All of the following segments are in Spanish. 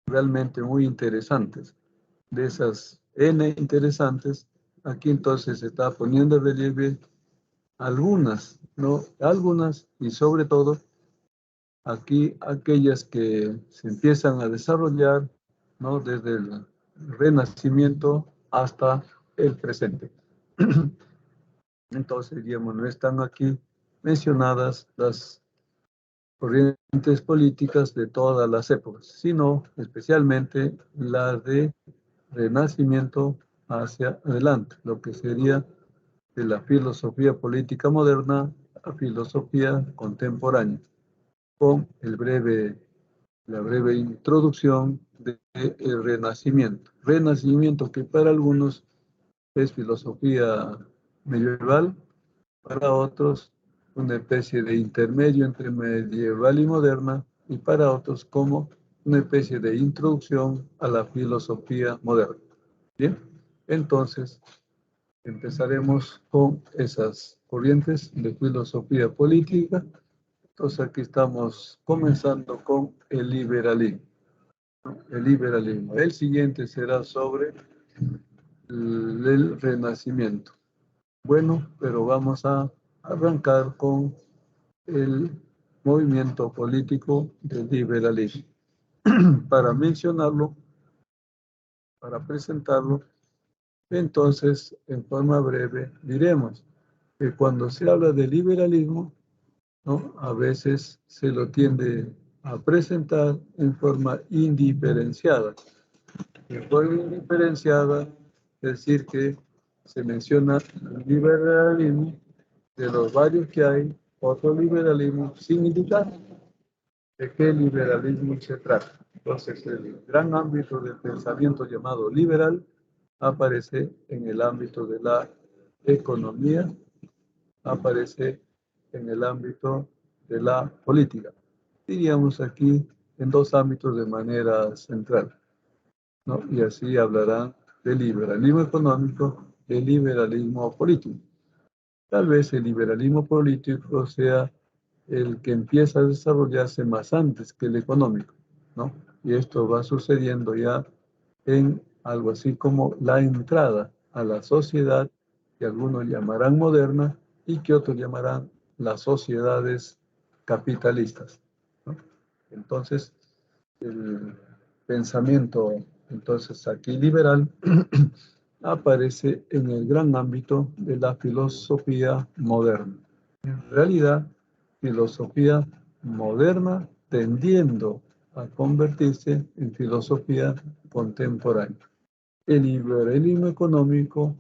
realmente muy interesantes. De esas N interesantes, aquí entonces se está poniendo en relieve algunas, ¿no? Algunas y sobre todo aquí aquellas que se empiezan a desarrollar, ¿no? Desde el Renacimiento hasta el presente. Entonces, digamos, no están aquí mencionadas las corrientes políticas de todas las épocas, sino especialmente las de Renacimiento hacia adelante, lo que sería de la filosofía política moderna a filosofía contemporánea, con la breve introducción del Renacimiento. Renacimiento que para algunos es filosofía medieval, para otros una especie de intermedio entre medieval y moderna, y para otros como una especie de introducción a la filosofía moderna. Bien, entonces empezaremos con esas corrientes de filosofía política. Entonces aquí estamos comenzando con el liberalismo, ¿no? El liberalismo. El siguiente será sobre el Renacimiento. Bueno, pero vamos a arrancar con el movimiento político del liberalismo. Para mencionarlo, para presentarlo, entonces, en forma breve, diremos que cuando se habla de liberalismo, ¿no? A veces se lo tiende a presentar en forma indiferenciada. En forma indiferenciada, es decir, que se menciona el liberalismo de los varios que hay, otro liberalismo sin indicar de qué liberalismo se trata. Entonces, el gran ámbito del pensamiento llamado liberal aparece en el ámbito de la economía, aparece en el ámbito de la política. Diríamos aquí en dos ámbitos de manera central, ¿no? Y así hablarán del liberalismo económico, del liberalismo político. Tal vez el liberalismo político sea el que empieza a desarrollarse más antes que el económico, ¿no? Y esto va sucediendo ya en algo así como la entrada a la sociedad que algunos llamarán moderna y que otros llamarán las sociedades capitalistas, ¿no? Entonces, el pensamiento, entonces aquí liberal, aparece en el gran ámbito de la filosofía moderna. En realidad, filosofía moderna tendiendo a convertirse en filosofía contemporánea. El liberalismo económico,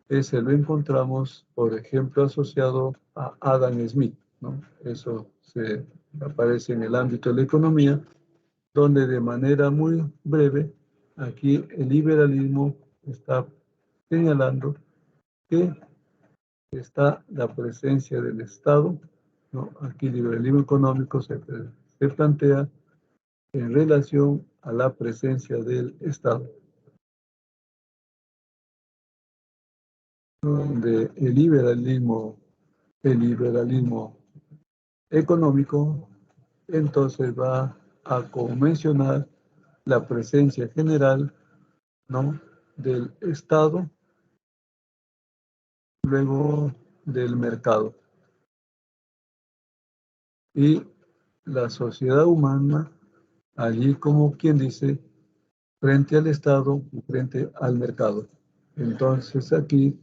ese lo encontramos, por ejemplo, asociado a Adam Smith, ¿no? Eso se aparece en el ámbito de la economía, donde de manera muy breve, aquí el liberalismo está señalando que está la presencia del Estado, ¿no? Aquí el liberalismo económico se plantea en relación a la presencia del Estado. Donde el liberalismo económico, entonces va a mencionar la presencia general, ¿no? Del Estado, luego del mercado. Y la sociedad humana, allí como quien dice, frente al Estado y frente al mercado. Entonces aquí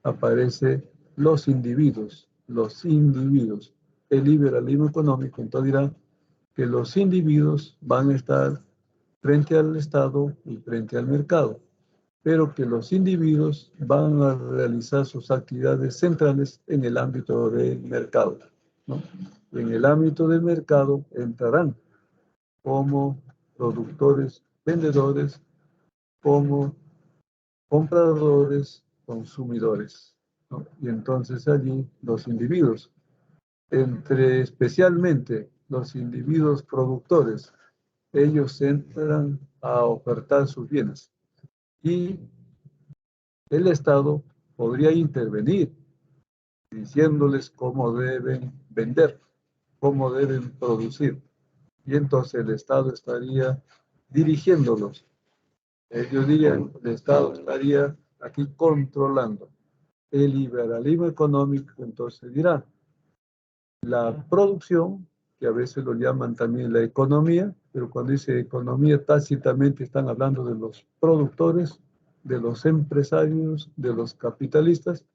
aparecen los individuos, los individuos. El liberalismo económico entonces dirá que los individuos van a estar frente al Estado y frente al mercado, pero que los individuos van a realizar sus actividades centrales en el ámbito del mercado, ¿no? En el ámbito del mercado entrarán como productores, vendedores, como compradores, consumidores, ¿no? Y entonces allí los individuos, entre especialmente los individuos productores, ellos entran a ofertar sus bienes y el Estado podría intervenir diciéndoles cómo deben vender, cómo deben producir. Y entonces el Estado estaría dirigiéndolos. Ellos dirían, el Estado estaría aquí controlando. El liberalismo económico entonces dirá, la producción, que a veces lo llaman también la economía, pero cuando dice economía tácitamente están hablando de los productores, de los empresarios, de los capitalistas.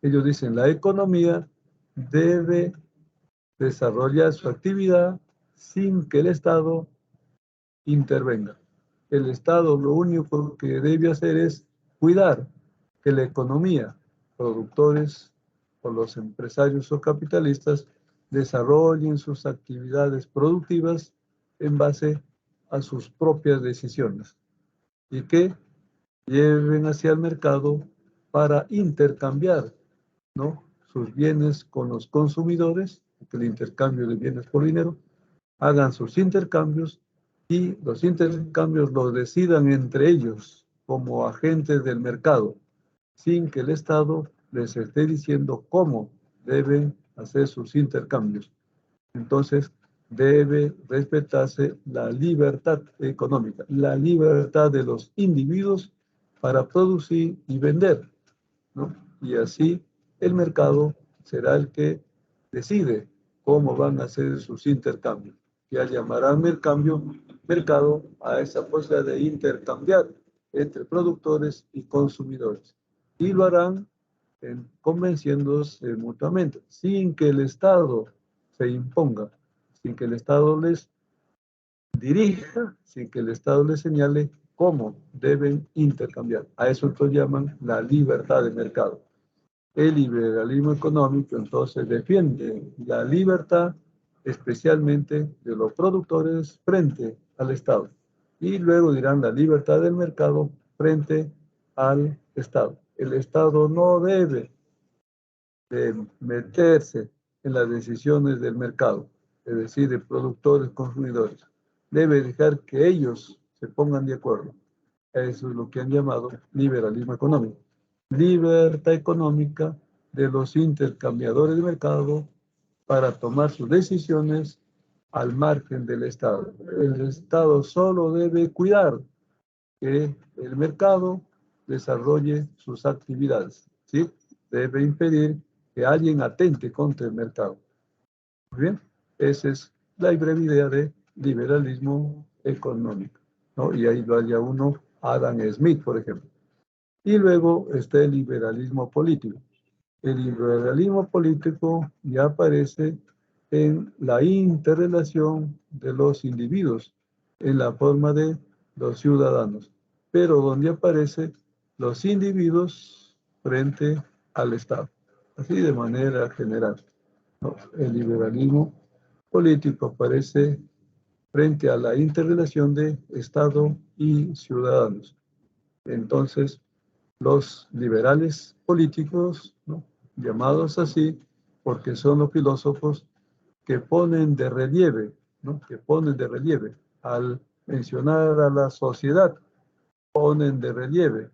Ellos dicen la economía debe desarrollar su actividad sin que el Estado intervenga. El Estado lo único que debe hacer es cuidar que la economía, productores o los empresarios o capitalistas, desarrollen sus actividades productivas en base a sus propias decisiones y que lleven hacia el mercado para intercambiar, ¿no?, sus bienes con los consumidores, que el intercambio de bienes por dinero, hagan sus intercambios y los intercambios los decidan entre ellos como agentes del mercado, sin que el Estado les esté diciendo cómo deben hacer sus intercambios. Entonces, debe respetarse la libertad económica, la libertad de los individuos para producir y vender, ¿no? Y así el mercado será el que decide cómo van a hacer sus intercambios. Ya llamarán mercado a esa posibilidad de intercambiar entre productores y consumidores. Y lo harán convenciéndose mutuamente, sin que el Estado se imponga, sin que el Estado les dirija, sin que el Estado les señale cómo deben intercambiar. A eso entonces llaman la libertad de mercado. El liberalismo económico entonces defiende la libertad especialmente de los productores frente al Estado. Y luego dirán la libertad del mercado frente al Estado. El Estado no debe de meterse en las decisiones del mercado, es decir, de productores, consumidores. Debe dejar que ellos se pongan de acuerdo. Eso es lo que han llamado liberalismo económico. Libertad económica de los intercambiadores de mercado para tomar sus decisiones al margen del Estado. El Estado solo debe cuidar que el mercado desarrolle sus actividades, ¿sí? Debe impedir que alguien atente contra el mercado. Muy bien, esa es la breve idea de liberalismo económico, ¿no? Y ahí lo haya uno, Adam Smith, por ejemplo. Y luego está el liberalismo político. El liberalismo político ya aparece en la interrelación de los individuos, en la forma de los ciudadanos, pero donde aparece los individuos frente al Estado, así de manera general, ¿no? El liberalismo político aparece frente a la interrelación de Estado y ciudadanos. Entonces, los liberales políticos, ¿no?, llamados así porque son los filósofos que ponen de relieve, ¿no?, que ponen de relieve al mencionar a la sociedad, ponen de relieve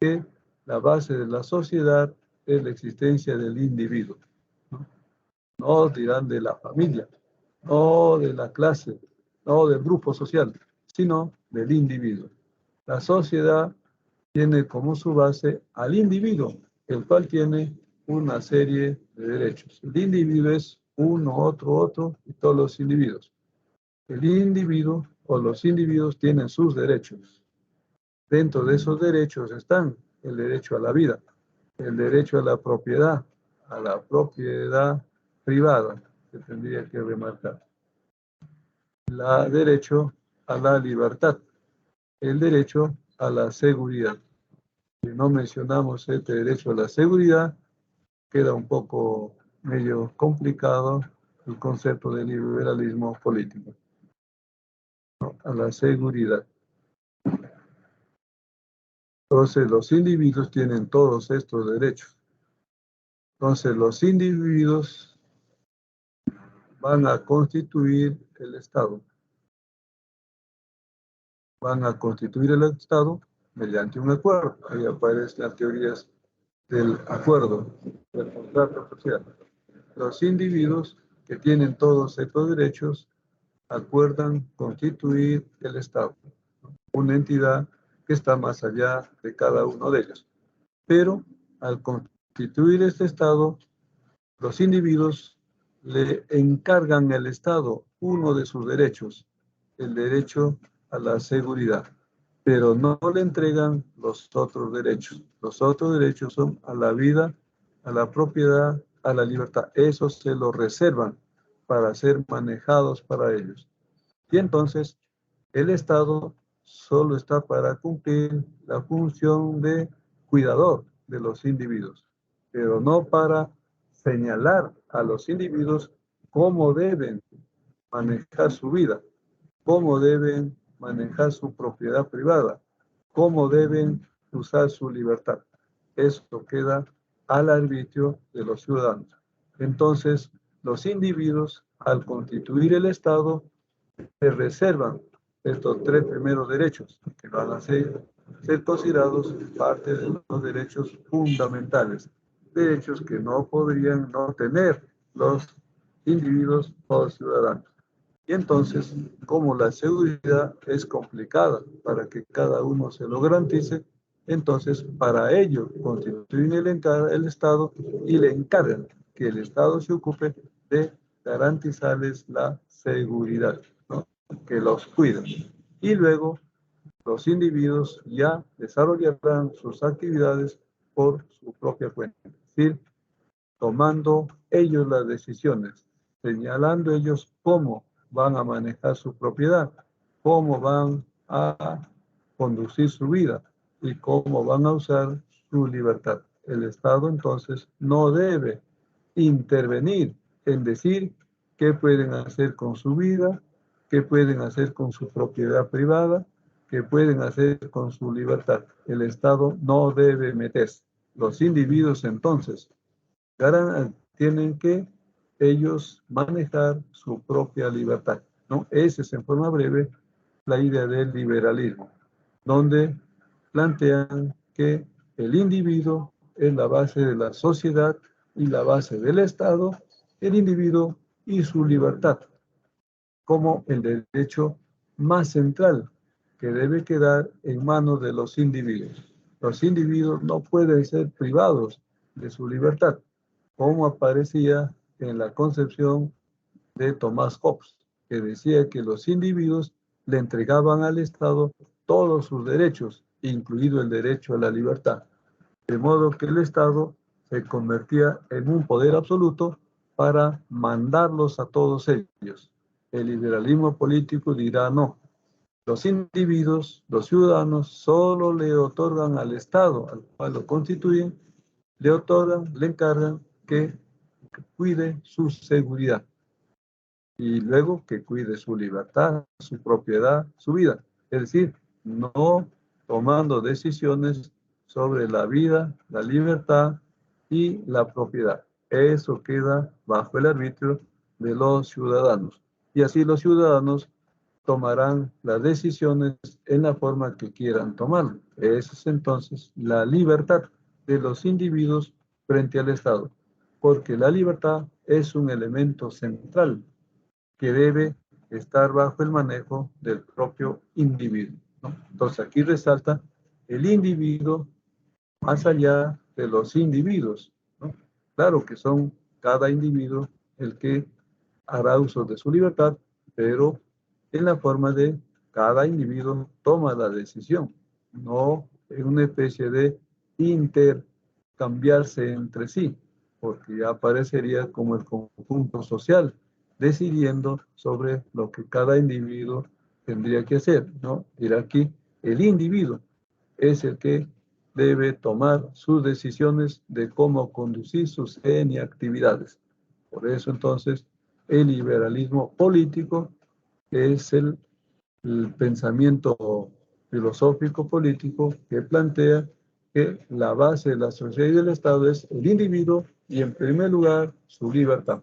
que la base de la sociedad es la existencia del individuo, ¿no? No dirán de la familia, no de la clase, no del grupo social, sino del individuo. La sociedad tiene como su base al individuo, el cual tiene una serie de derechos. El individuo es uno, otro y todos los individuos. El individuo o los individuos tienen sus derechos. Dentro de esos derechos están el derecho a la vida, el derecho a la propiedad privada, que tendría que remarcar, el derecho a la libertad, el derecho a la seguridad. Si no mencionamos este derecho a la seguridad, queda un poco medio complicado el concepto de liberalismo político, ¿no?, a la seguridad. Entonces, los individuos tienen todos estos derechos. Entonces, los individuos van a constituir el Estado. Van a constituir el Estado mediante un acuerdo. Ahí aparecen las teorías del acuerdo, del contrato social. Los individuos que tienen todos estos derechos acuerdan constituir el Estado. una entidad que está más allá de cada uno de ellos. Pero al constituir este Estado, los individuos le encargan al Estado uno de sus derechos, el derecho a la seguridad, pero no le entregan los otros derechos. Los otros derechos son a la vida, a la propiedad, a la libertad. Eso se lo reservan para ser manejados para ellos. Y entonces el Estado solo está para cumplir la función de cuidador de los individuos, pero no para señalar a los individuos cómo deben manejar su vida, cómo deben manejar su propiedad privada, cómo deben usar su libertad. Eso queda al arbitrio de los ciudadanos. Entonces, los individuos, al constituir el Estado, se reservan estos tres primeros derechos, que van a ser considerados parte de los derechos fundamentales, derechos que no podrían no tener los individuos o ciudadanos. Y entonces, como la seguridad es complicada para que cada uno se lo garantice, entonces para ello constituyen el Estado y le encargan que el Estado se ocupe de garantizarles la seguridad, ¿no? Que los cuiden. Y luego los individuos ya desarrollarán sus actividades por su propia cuenta, es decir, tomando ellos las decisiones, señalando ellos cómo van a manejar su propiedad, cómo van a conducir su vida y cómo van a usar su libertad. El Estado entonces no debe intervenir en decir qué pueden hacer con su vida, qué pueden hacer con su propiedad privada, qué pueden hacer con su libertad. El Estado no debe meterse. Los individuos entonces tienen que ellos manejar su propia libertad, ¿no? Esa es en forma breve la idea del liberalismo, donde plantean que el individuo es la base de la sociedad y la base del Estado, el individuo y su libertad, como el derecho más central que debe quedar en manos de los individuos. Los individuos no pueden ser privados de su libertad, como aparecía en la concepción de Thomas Hobbes, que decía que los individuos le entregaban al Estado todos sus derechos, incluido el derecho a la libertad, de modo que el Estado se convertía en un poder absoluto para mandarlos a todos ellos. El liberalismo político dirá no. Los individuos, los ciudadanos, solo le otorgan al Estado, al cual lo constituyen, le otorgan, le encargan que cuide su seguridad y luego que cuide su libertad, su propiedad, su vida. Es decir, no tomando decisiones sobre la vida, la libertad y la propiedad. Eso queda bajo el arbitrio de los ciudadanos. Y así los ciudadanos tomarán las decisiones en la forma que quieran tomarlo. Esa es entonces la libertad de los individuos frente al Estado, porque la libertad es un elemento central que debe estar bajo el manejo del propio individuo, ¿no? Entonces aquí resalta el individuo más allá de los individuos, ¿no? Claro que son cada individuo el que hará uso de su libertad, pero en la forma de cada individuo toma la decisión, no en una especie de intercambiarse entre sí, porque ya aparecería como el conjunto social, decidiendo sobre lo que cada individuo tendría que hacer, ¿no? Ir aquí, el individuo es el que debe tomar sus decisiones de cómo conducir sus actividades. Por eso entonces el liberalismo político es el pensamiento filosófico político que plantea que la base de la sociedad y del Estado es el individuo y en primer lugar su libertad.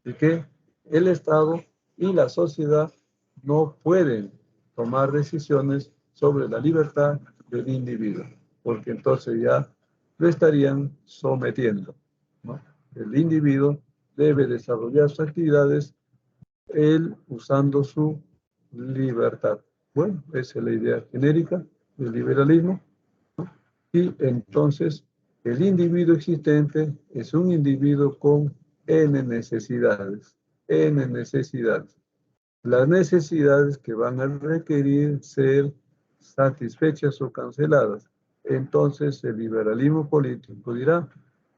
Y que el Estado y la sociedad no pueden tomar decisiones sobre la libertad del individuo, porque entonces ya lo estarían sometiendo, ¿no? El individuo debe desarrollar sus actividades él usando su libertad. Bueno, esa es la idea genérica del liberalismo, ¿no? Y entonces, el individuo existente es un individuo con N necesidades, N necesidades. Las necesidades que van a requerir ser satisfechas o canceladas. Entonces, el liberalismo político dirá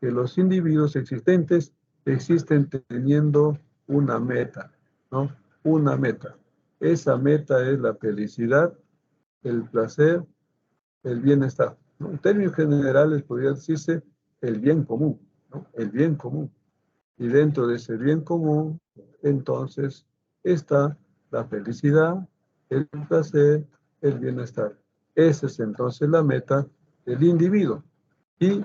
que los individuos existentes existen teniendo una meta, ¿no? Una meta. Esa meta es la felicidad, el placer, el bienestar, ¿no? En términos generales podría decirse el bien común, ¿no? El bien común. Y dentro de ese bien común, entonces, está la felicidad, el placer, el bienestar. Esa es entonces la meta del individuo. ¿Y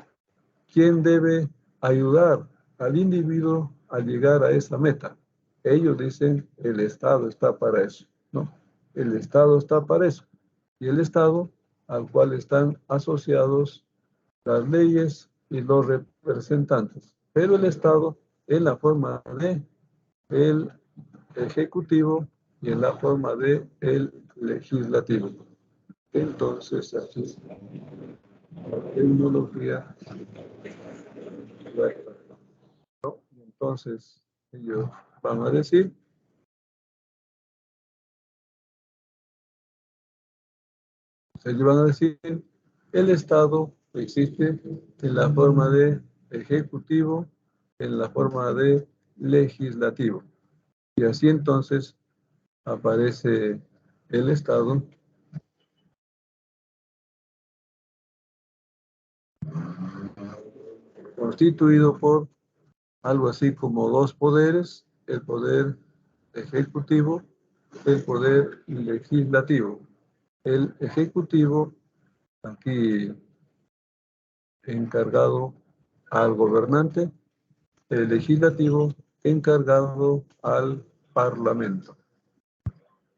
quién debe ayudar al individuo a llegar a esa meta? Ellos dicen, el Estado está para eso, ¿no? El Estado está para eso. Y el Estado al cual están asociados las leyes y los representantes. Pero el Estado en la forma de el ejecutivo y en la forma de el legislativo. Entonces, así, la tecnología, ¿no? Entonces, ellos van a decir, el Estado existe en la forma de ejecutivo, en la forma de legislativo. Y así entonces aparece el Estado constituido por algo así como dos poderes, el poder ejecutivo, el poder legislativo. El ejecutivo, aquí encargado al gobernante, el legislativo encargado al parlamento.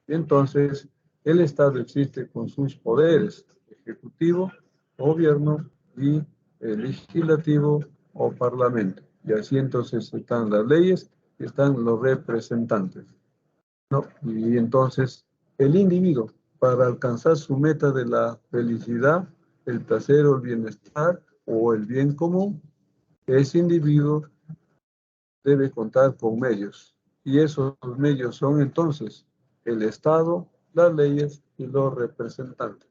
Entonces, el Estado existe con sus poderes, ejecutivo, gobierno y legislativo o parlamento. Y así entonces están las leyes y están los representantes, ¿no? Y entonces el individuo, para alcanzar su meta de la felicidad, el placer o el bienestar o el bien común, ese individuo debe contar con medios. Y esos medios son entonces el Estado, las leyes y los representantes.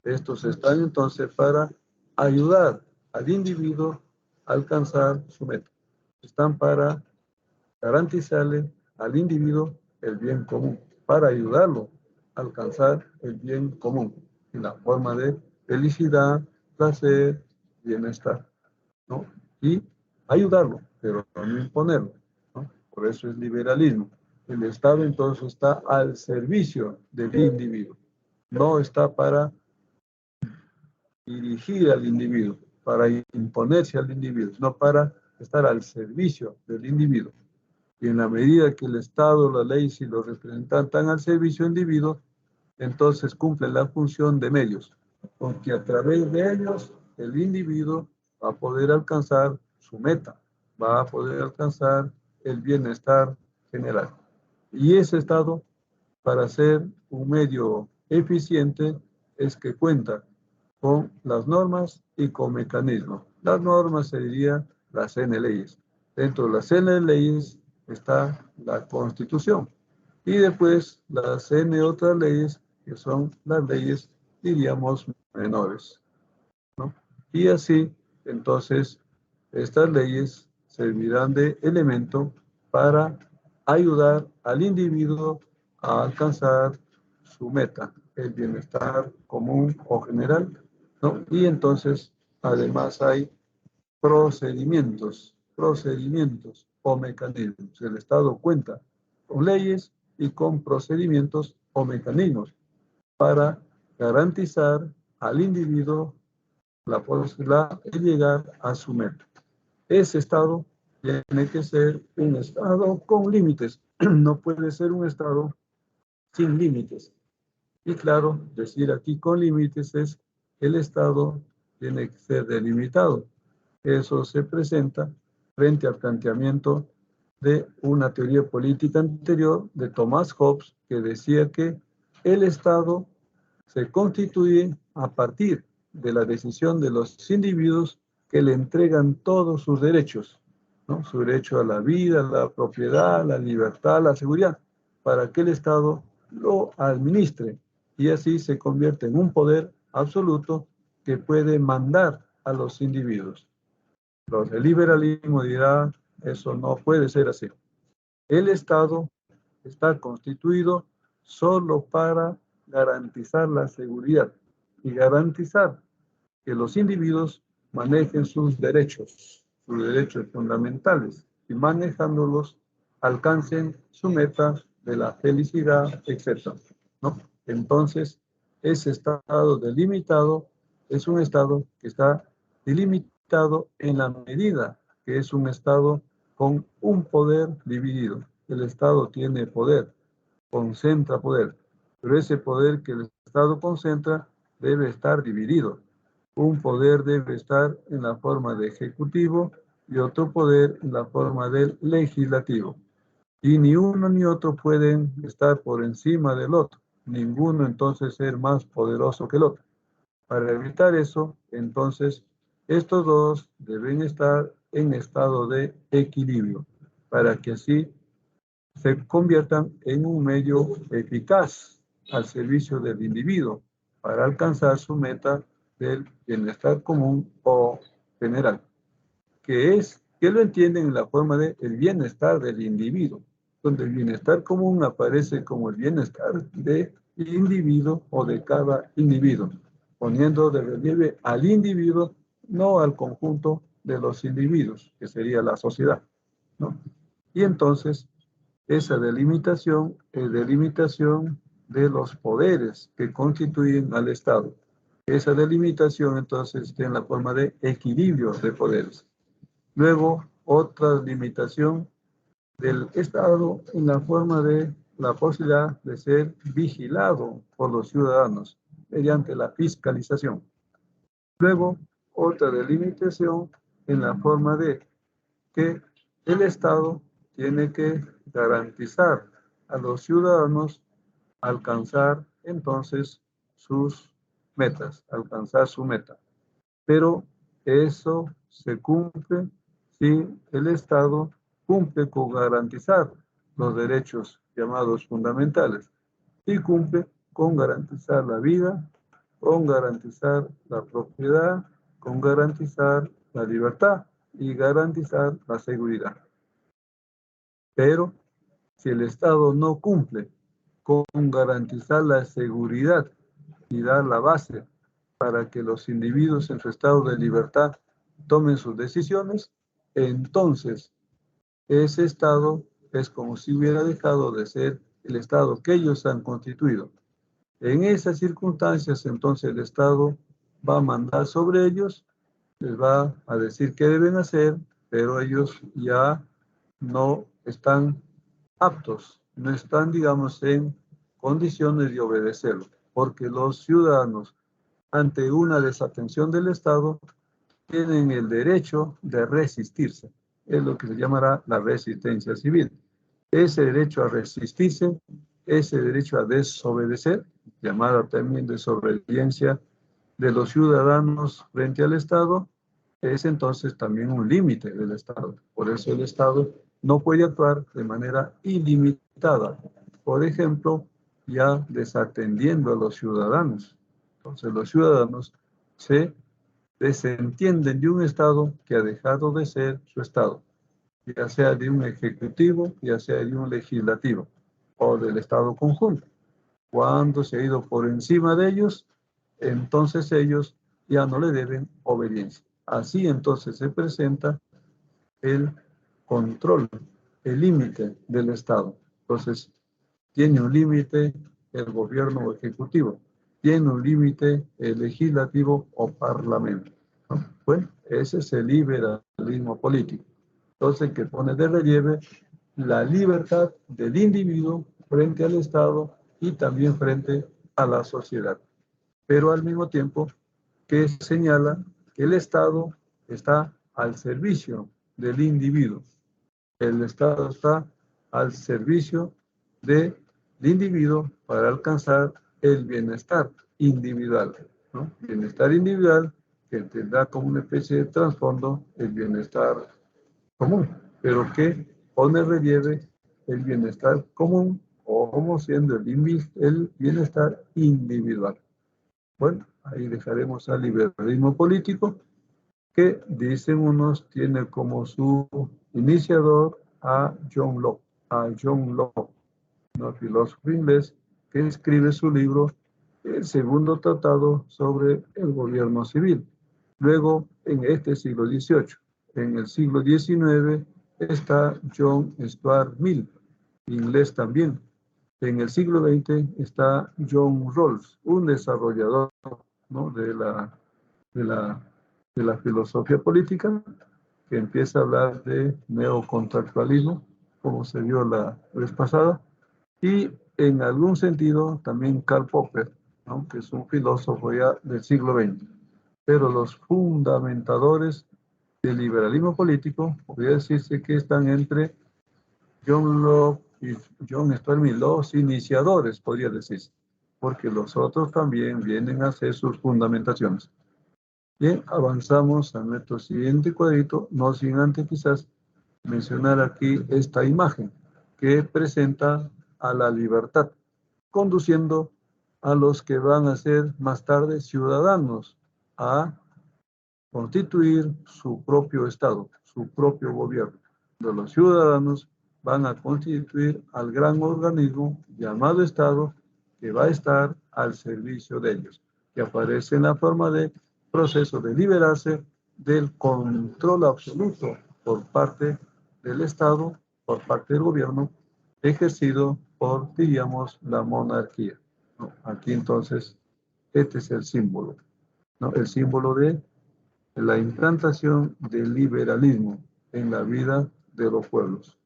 Estos están entonces para ayudar al individuo a alcanzar su meta. Están para garantizarle al individuo el bien común, para ayudarlo a alcanzar el bien común en la forma de felicidad, placer, bienestar, ¿no? Y ayudarlo, pero no imponerlo, ¿no? Por eso es liberalismo. El Estado entonces está al servicio del individuo, no está para dirigir al individuo, para imponerse al individuo, no para estar al servicio del individuo. Y en la medida que el Estado, las leyes y los representantes están al servicio del individuo, entonces cumplen la función de medios, porque a través de ellos el individuo va a poder alcanzar su meta, va a poder alcanzar el bienestar general. Y ese Estado, para ser un medio eficiente, es que cuenta con las normas y con mecanismos. Las normas se diría las N leyes. Dentro de las N leyes está la Constitución. Y después las N otras leyes, que son las leyes, diríamos, menores, ¿no? Y así, entonces, estas leyes servirán de elemento para ayudar al individuo a alcanzar su meta, el bienestar común o general, ¿no? Y entonces, además hay procedimientos o mecanismos. El Estado cuenta con leyes y con procedimientos o mecanismos para garantizar al individuo la posibilidad de llegar a su meta. Ese Estado tiene que ser un Estado con límites, no puede ser un Estado sin límites. Y claro, decir aquí con límites es que el Estado tiene que ser delimitado. Eso se presenta frente al planteamiento de una teoría política anterior de Thomas Hobbes, que decía que el Estado se constituye a partir de la decisión de los individuos que le entregan todos sus derechos, ¿no? Su derecho a la vida, la propiedad, la libertad, la seguridad, para que el Estado lo administre y así se convierte en un poder absoluto que puede mandar a los individuos. Los del liberalismo dirán, eso no puede ser así. El Estado está constituido solo para garantizar la seguridad y garantizar que los individuos manejen sus derechos fundamentales, y manejándolos alcancen su meta de la felicidad, etc., ¿no? Entonces, ese estado delimitado es un estado que está delimitado en la medida que es un estado con un poder dividido. El Estado tiene poder, concentra poder, pero ese poder que el Estado concentra debe estar dividido. Un poder debe estar en la forma de ejecutivo y otro poder en la forma del legislativo. Y ni uno ni otro pueden estar por encima del otro. Ninguno entonces ser más poderoso que el otro. Para evitar eso, entonces, estos dos deben estar en estado de equilibrio, para que así se conviertan en un medio eficaz al servicio del individuo para alcanzar su meta del bienestar común o general, que lo entienden en la forma de el bienestar del individuo, donde el bienestar común aparece como el bienestar del individuo o de cada individuo, poniendo de relieve al individuo, no al conjunto de los individuos, que sería la sociedad, ¿no? Y entonces, esa delimitación es delimitación de los poderes que constituyen al Estado. Esa delimitación entonces está en la forma de equilibrio de poderes. Luego, otra limitación del Estado en la forma de la posibilidad de ser vigilado por los ciudadanos mediante la fiscalización. Luego, otra delimitación en la forma de que el Estado tiene que garantizar a los ciudadanos alcanzar entonces sus metas, alcanzar su meta. Pero eso se cumple si el Estado cumple con garantizar los derechos llamados fundamentales y cumple con garantizar la vida, con garantizar la propiedad, con garantizar la libertad y garantizar la seguridad. Pero si el Estado no cumple con garantizar la seguridad y dar la base para que los individuos en su estado de libertad tomen sus decisiones, entonces ese Estado es como si hubiera dejado de ser el Estado que ellos han constituido. En esas circunstancias, entonces el Estado va a mandar sobre ellos, les va a decir qué deben hacer, pero ellos ya no están aptos, no están, digamos, en condiciones de obedecerlo, porque los ciudadanos, ante una desatención del Estado, tienen el derecho de resistirse. Es lo que se llamará la resistencia civil. Ese derecho a resistirse, ese derecho a desobedecer, llamada también desobediencia de los ciudadanos frente al Estado, es entonces también un límite del Estado. Por eso el Estado no puede actuar de manera ilimitada. Por ejemplo, ya desatendiendo a los ciudadanos. Entonces los ciudadanos se desentienden de un Estado que ha dejado de ser su Estado, ya sea de un ejecutivo, ya sea de un legislativo o del Estado conjunto. Cuando se ha ido por encima de ellos, entonces ellos ya no le deben obediencia. Así entonces se presenta el control, el límite del Estado. Entonces, tiene un límite el gobierno ejecutivo, tiene un límite el legislativo o parlamento, ¿no? Bueno, ese es el liberalismo político. Entonces, que pone de relieve la libertad del individuo frente al Estado y también frente a la sociedad. Pero al mismo tiempo que señala que el Estado está al servicio del individuo. El Estado está al servicio de individuo para alcanzar el bienestar individual, ¿no? Bienestar individual que tendrá como una especie de trasfondo el bienestar común, pero que pone en relieve el bienestar común o como siendo el bienestar individual. Bueno, ahí dejaremos al liberalismo político, que dicen unos tiene como su iniciador a John Locke, un filósofo inglés que escribe su libro El segundo tratado sobre el gobierno civil. Luego, en este siglo XVIII, en el siglo XIX, está John Stuart Mill, inglés también. En el siglo XX está John Rawls, un desarrollador, ¿no?, de la, de la filosofía política, que empieza a hablar de neocontractualismo, como se vio la vez pasada, y en algún sentido también Karl Popper, ¿no?, que es un filósofo ya del siglo XX. Pero los fundamentadores del liberalismo político, podría decirse que están entre John Locke y John Stuart Mill, los iniciadores, podría decirse, porque los otros también vienen a hacer sus fundamentaciones. Bien, avanzamos a nuestro siguiente cuadrito, no sin antes quizás mencionar aquí esta imagen que presenta a la libertad, conduciendo a los que van a ser más tarde ciudadanos a constituir su propio Estado, su propio gobierno. Los ciudadanos van a constituir al gran organismo llamado Estado, que va a estar al servicio de ellos, que aparece en la forma de proceso de liberarse del control absoluto por parte del Estado, por parte del gobierno, ejercido por, diríamos, la monarquía, ¿no? Aquí entonces, este es el símbolo, ¿no? El símbolo de la implantación del liberalismo en la vida de los pueblos.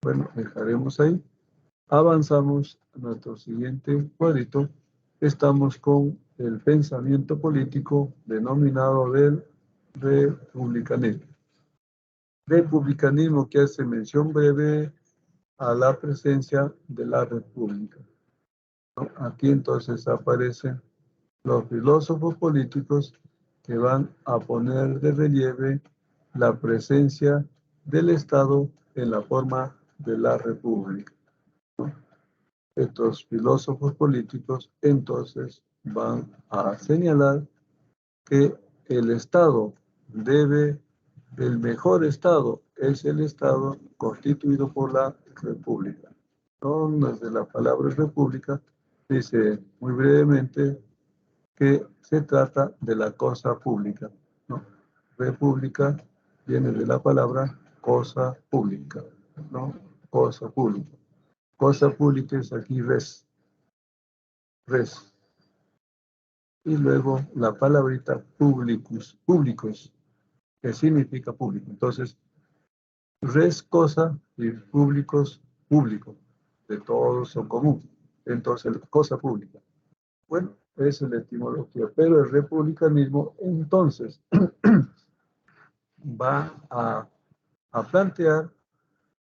Bueno, dejaremos ahí. Avanzamos a nuestro siguiente cuadrito. Estamos con el pensamiento político denominado del republicanismo. Republicanismo que hace mención breve a la presencia de la república, ¿no? Aquí entonces aparecen los filósofos políticos que van a poner de relieve la presencia del Estado en la forma de la república, ¿no? Estos filósofos políticos entonces van a señalar que el Estado debe, el mejor Estado es el Estado constituido por la República. No, desde la palabra república dice muy brevemente que se trata de la cosa pública, ¿no? República viene de la palabra cosa pública, ¿no? Cosa pública. Cosa pública es aquí res. Y luego la palabrita públicos, que significa público. Entonces, res cosa y públicos público, de todos o común. Entonces, cosa pública. Bueno, esa es la etimología, pero el republicanismo entonces va a plantear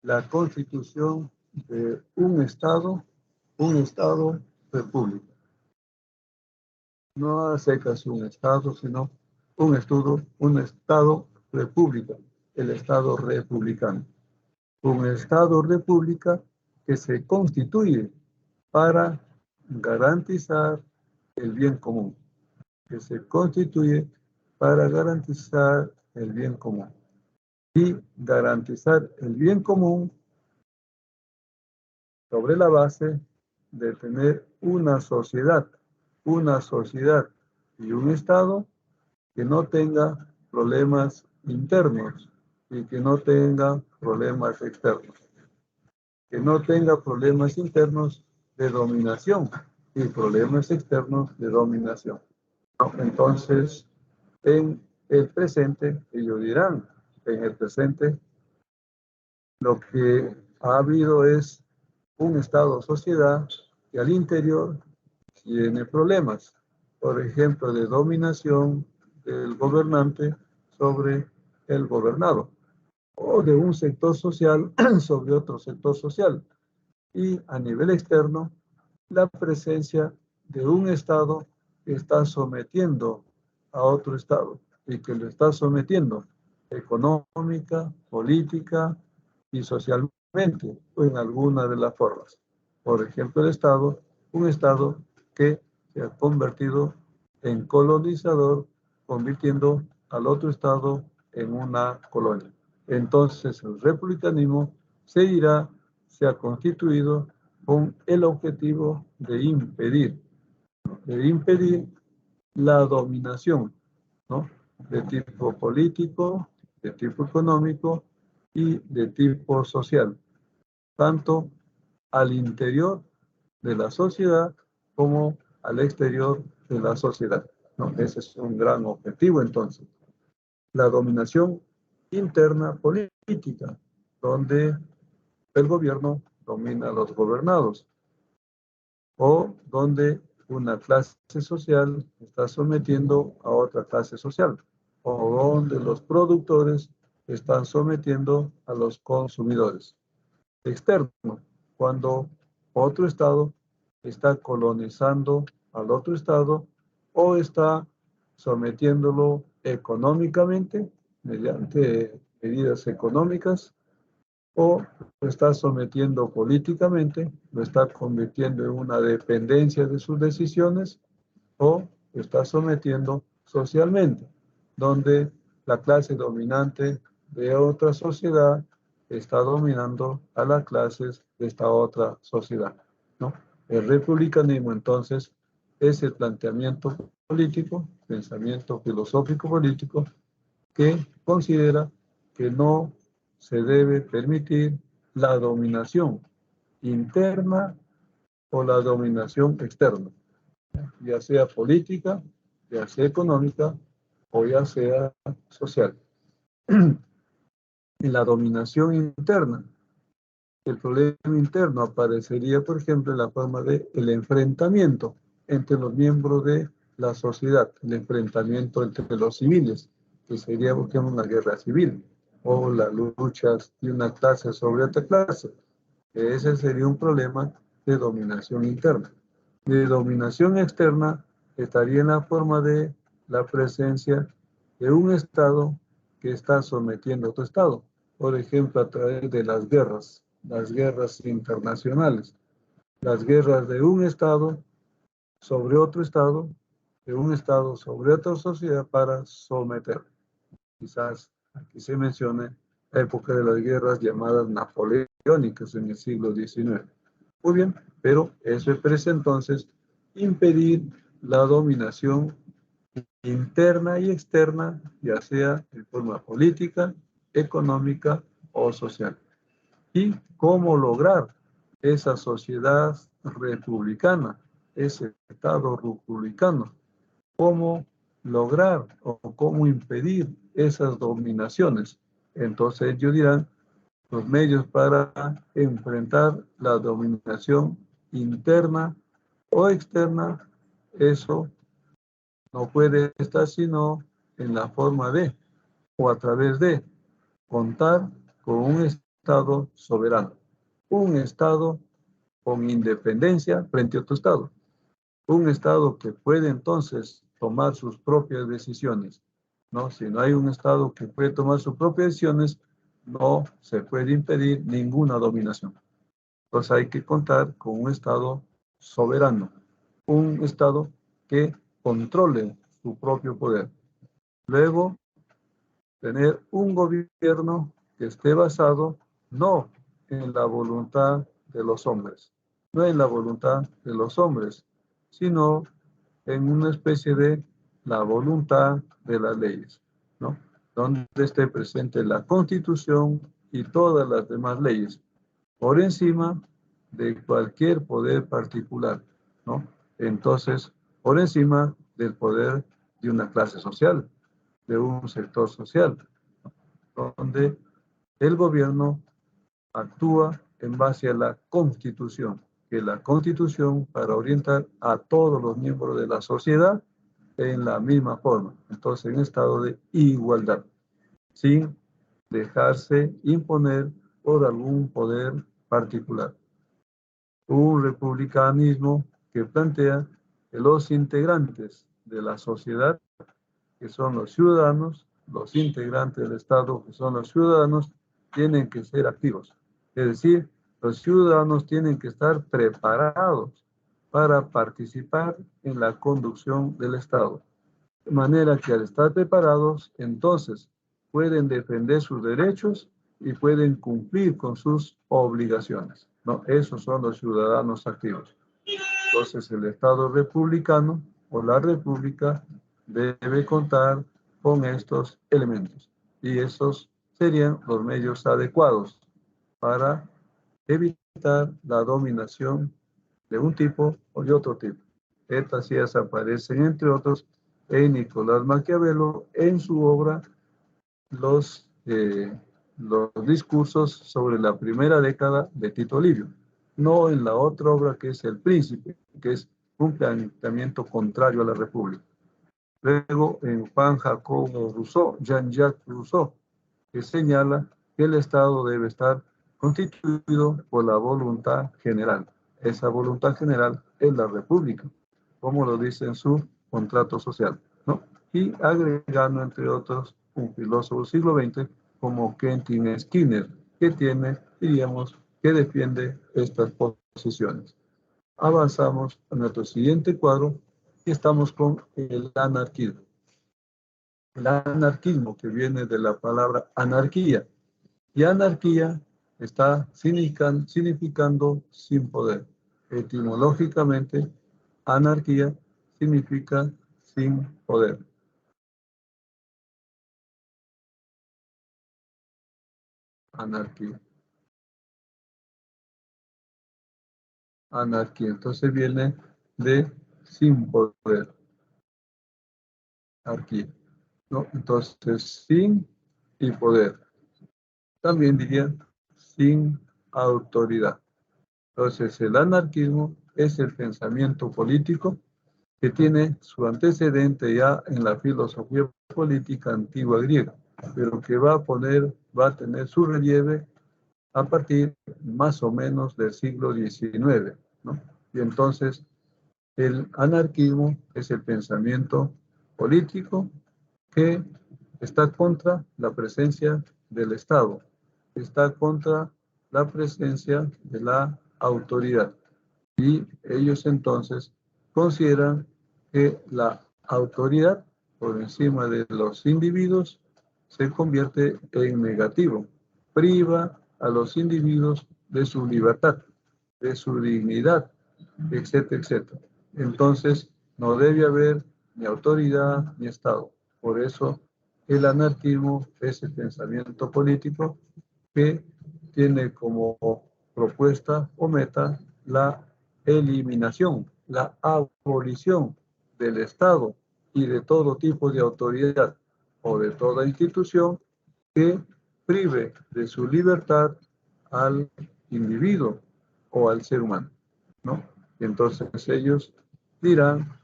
la constitución de un Estado república. No a secas un Estado, sino un Estado república, el Estado republicano. Un Estado república que se constituye para garantizar el bien común, que se constituye para garantizar el bien común. Y garantizar el bien común sobre la base de tener una sociedad y un Estado que no tenga problemas internos y que no tenga problemas externos, que no tenga problemas internos de dominación y problemas externos de dominación. Entonces, en el presente, ellos dirán, en el presente, lo que ha habido es un Estado-sociedad que al interior tiene problemas, por ejemplo, de dominación del gobernante sobre el gobernado, o de un sector social sobre otro sector social. Y a nivel externo, la presencia de un Estado que está sometiendo a otro Estado y que lo está sometiendo económica, política y socialmente, o en alguna de las formas. Por ejemplo, un Estado que se ha convertido en colonizador, convirtiendo al otro Estado en una colonia. Entonces, el republicanismo se ha constituido con el objetivo de impedir la dominación, ¿no? De tipo político, de tipo económico y de tipo social, tanto al interior de la sociedad como al exterior de la sociedad, ¿no? Ese es un gran objetivo entonces. La dominación interna política, donde el gobierno domina a los gobernados, o donde una clase social está sometiendo a otra clase social, o donde los productores están sometiendo a los consumidores. Externo, cuando otro Estado está colonizando al otro Estado o está sometiéndolo económicamente mediante medidas económicas, o lo está sometiendo políticamente, lo está convirtiendo en una dependencia de sus decisiones, o lo está sometiendo socialmente, donde la clase dominante de otra sociedad está dominando a las clases de esta otra sociedad, ¿no? El republicanismo, entonces, es el planteamiento político, pensamiento filosófico político, que considera que no se debe permitir la dominación interna o la dominación externa, ya sea política, ya sea económica o ya sea social. En la dominación interna, el problema interno aparecería, por ejemplo, en la forma de el enfrentamiento entre los miembros de la sociedad, el enfrentamiento entre los civiles, que sería, por ejemplo, una guerra civil, o las luchas de una clase sobre otra clase. Ese sería un problema de dominación interna. De dominación externa estaría en la forma de la presencia de un Estado que está sometiendo a otro Estado, por ejemplo, a través de las guerras internacionales, las guerras de un Estado sobre otro Estado, de un Estado sobre otra sociedad para someter. Quizás aquí se mencione la época de las guerras llamadas napoleónicas en el siglo XIX. Muy bien, pero eso expresa entonces impedir la dominación interna y externa, ya sea en forma política, económica o social. ¿Y cómo lograr esa sociedad republicana, ese Estado republicano? ¿Cómo lograr o cómo impedir esas dominaciones? Entonces ellos dirán, los medios para enfrentar la dominación interna o externa, eso no puede estar sino en la forma de o a través de contar con un Estado soberano, un Estado con independencia frente a otro Estado, un Estado que puede entonces tomar sus propias decisiones, ¿no? Si no hay un Estado que puede tomar sus propias decisiones, no se puede impedir ninguna dominación. Entonces hay que contar con un Estado soberano, un Estado que controle su propio poder. Luego, tener un gobierno que esté basado no en la voluntad de los hombres, no en la voluntad de los hombres, sino en una especie de la voluntad de las leyes, ¿no? Donde esté presente la Constitución y todas las demás leyes, por encima de cualquier poder particular, ¿no? Entonces, por encima del poder de una clase social, de un sector social, donde el gobierno actúa en base a la Constitución, que es la Constitución para orientar a todos los miembros de la sociedad en la misma forma, entonces en estado de igualdad, sin dejarse imponer por algún poder particular. un republicanismo que plantea que los integrantes de la sociedad, que son los ciudadanos, los integrantes del Estado, que son los ciudadanos, tienen que ser activos. Es decir, los ciudadanos tienen que estar preparados para participar en la conducción del Estado. De manera que al estar preparados, entonces pueden defender sus derechos y pueden cumplir con sus obligaciones, ¿no? Esos son los ciudadanos activos. Entonces, el Estado republicano o la República debe contar con estos elementos. Y esos serían los medios adecuados para evitar la dominación de un tipo o de otro tipo. Estas ideas aparecen, entre otros, en Nicolás Maquiavelo en su obra los discursos sobre la primera década de Tito Livio, no en la otra obra que es El Príncipe, que es un planteamiento contrario a la República. Luego en Juan Jacobo Rousseau, Jean-Jacques Rousseau, que señala que el Estado debe estar constituido por la voluntad general. Esa voluntad general es la República, como lo dice en su contrato social, ¿no? Y agregando, entre otros, un filósofo del siglo XX como Quentin Skinner, que tiene, diríamos, que defiende estas posiciones. Avanzamos a nuestro siguiente cuadro y estamos con el anarquismo. El anarquismo, que viene de la palabra anarquía, y anarquía está significando sin poder. Etimológicamente, anarquía significa sin poder. Anarquía. Anarquía. Entonces viene de sin poder. Anarquía, ¿no? Entonces, sin y poder. También diría sin autoridad. Entonces, el anarquismo es el pensamiento político que tiene su antecedente ya en la filosofía política antigua griega, pero que va a tener su relieve a partir más o menos del siglo XIX, ¿no? Y entonces el anarquismo es el pensamiento político que está contra la presencia del Estado, está contra la presencia de la autoridad. Y ellos entonces consideran que la autoridad por encima de los individuos se convierte en negativo, priva a los individuos de su libertad, de su dignidad, etcétera, etcétera. Entonces, no debe haber ni autoridad ni Estado. Por eso, el anarquismo es el pensamiento político que tiene como propuesta o meta la eliminación, la abolición del Estado y de todo tipo de autoridad o de toda institución que prive de su libertad al individuo o al ser humano, ¿no? Entonces ellos dirán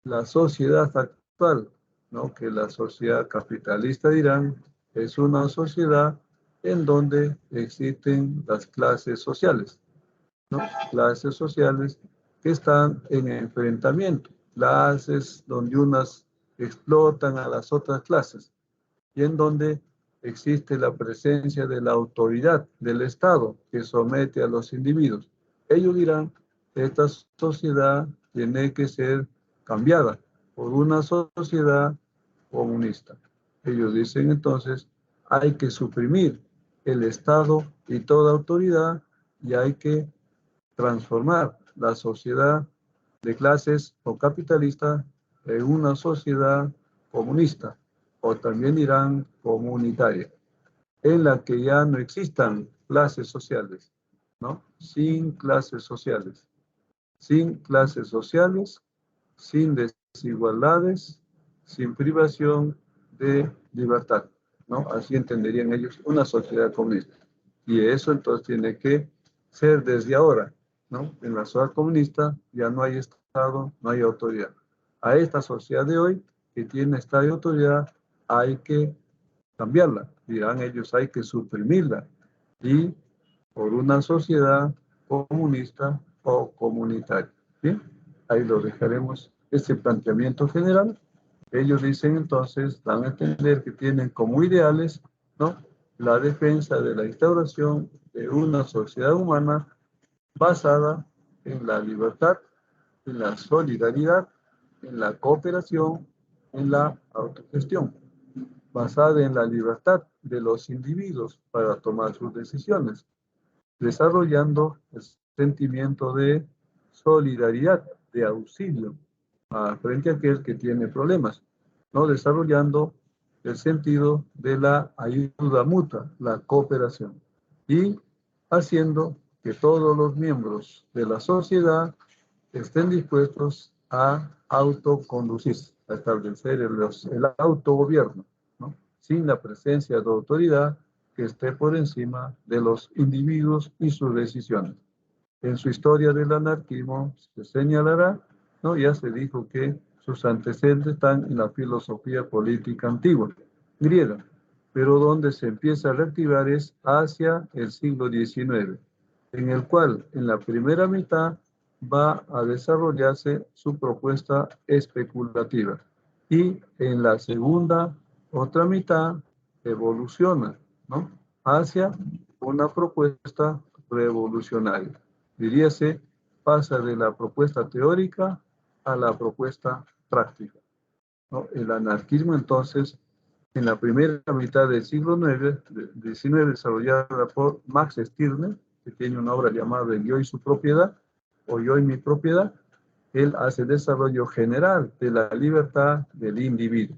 la sociedad actual, ¿no? Que la sociedad capitalista, dirán, es una sociedad en donde existen las clases sociales, ¿no? Clases sociales que están en enfrentamiento, clases donde unas explotan a las otras clases y en donde existe la presencia de la autoridad del Estado que somete a los individuos. Ellos dirán, esta sociedad tiene que ser cambiada por una sociedad comunista. Ellos dicen entonces, hay que suprimir el Estado y toda autoridad y hay que transformar la sociedad de clases o capitalista en una sociedad comunista o también dirán comunitaria, en la que ya no existan clases sociales, ¿no? Sin clases sociales, sin clases sociales, sin desigualdades, sin privación de libertad, ¿no? Así entenderían ellos una sociedad comunista. Y eso entonces tiene que ser desde ahora, ¿no? En la sociedad comunista ya no hay Estado, no hay autoridad. A esta sociedad de hoy, que tiene Estado y autoridad, hay que cambiarla. Dirán ellos, hay que suprimirla. Y por una sociedad comunista o comunitario. ¿Bien? Ahí lo dejaremos, este planteamiento general. Ellos dicen entonces, dan a entender que tienen como ideales, ¿no?, la defensa de la instauración de una sociedad humana basada en la libertad, en la solidaridad, en la cooperación, en la autogestión, basada en la libertad de los individuos para tomar sus decisiones, desarrollando el sentimiento de solidaridad, de auxilio frente a aquel que tiene problemas, ¿no?, desarrollando el sentido de la ayuda mutua, la cooperación, y haciendo que todos los miembros de la sociedad estén dispuestos a autoconducirse, a establecer el autogobierno, ¿no?, sin la presencia de autoridad que esté por encima de los individuos y sus decisiones. En su historia del anarquismo se señalará, ¿no?, ya se dijo que sus antecedentes están en la filosofía política antigua, griega, pero donde se empieza a reactivar es hacia el siglo XIX, en el cual en la primera mitad va a desarrollarse su propuesta especulativa y en la segunda, otra mitad, evoluciona, ¿no?, hacia una propuesta revolucionaria. Diríase, pasa de la propuesta teórica a la propuesta práctica, ¿no? El anarquismo, entonces, en la primera mitad del siglo XIX, desarrollada por Max Stirner, que tiene una obra llamada El yo y su propiedad, o Yo y mi propiedad, él hace desarrollo general de la libertad del individuo.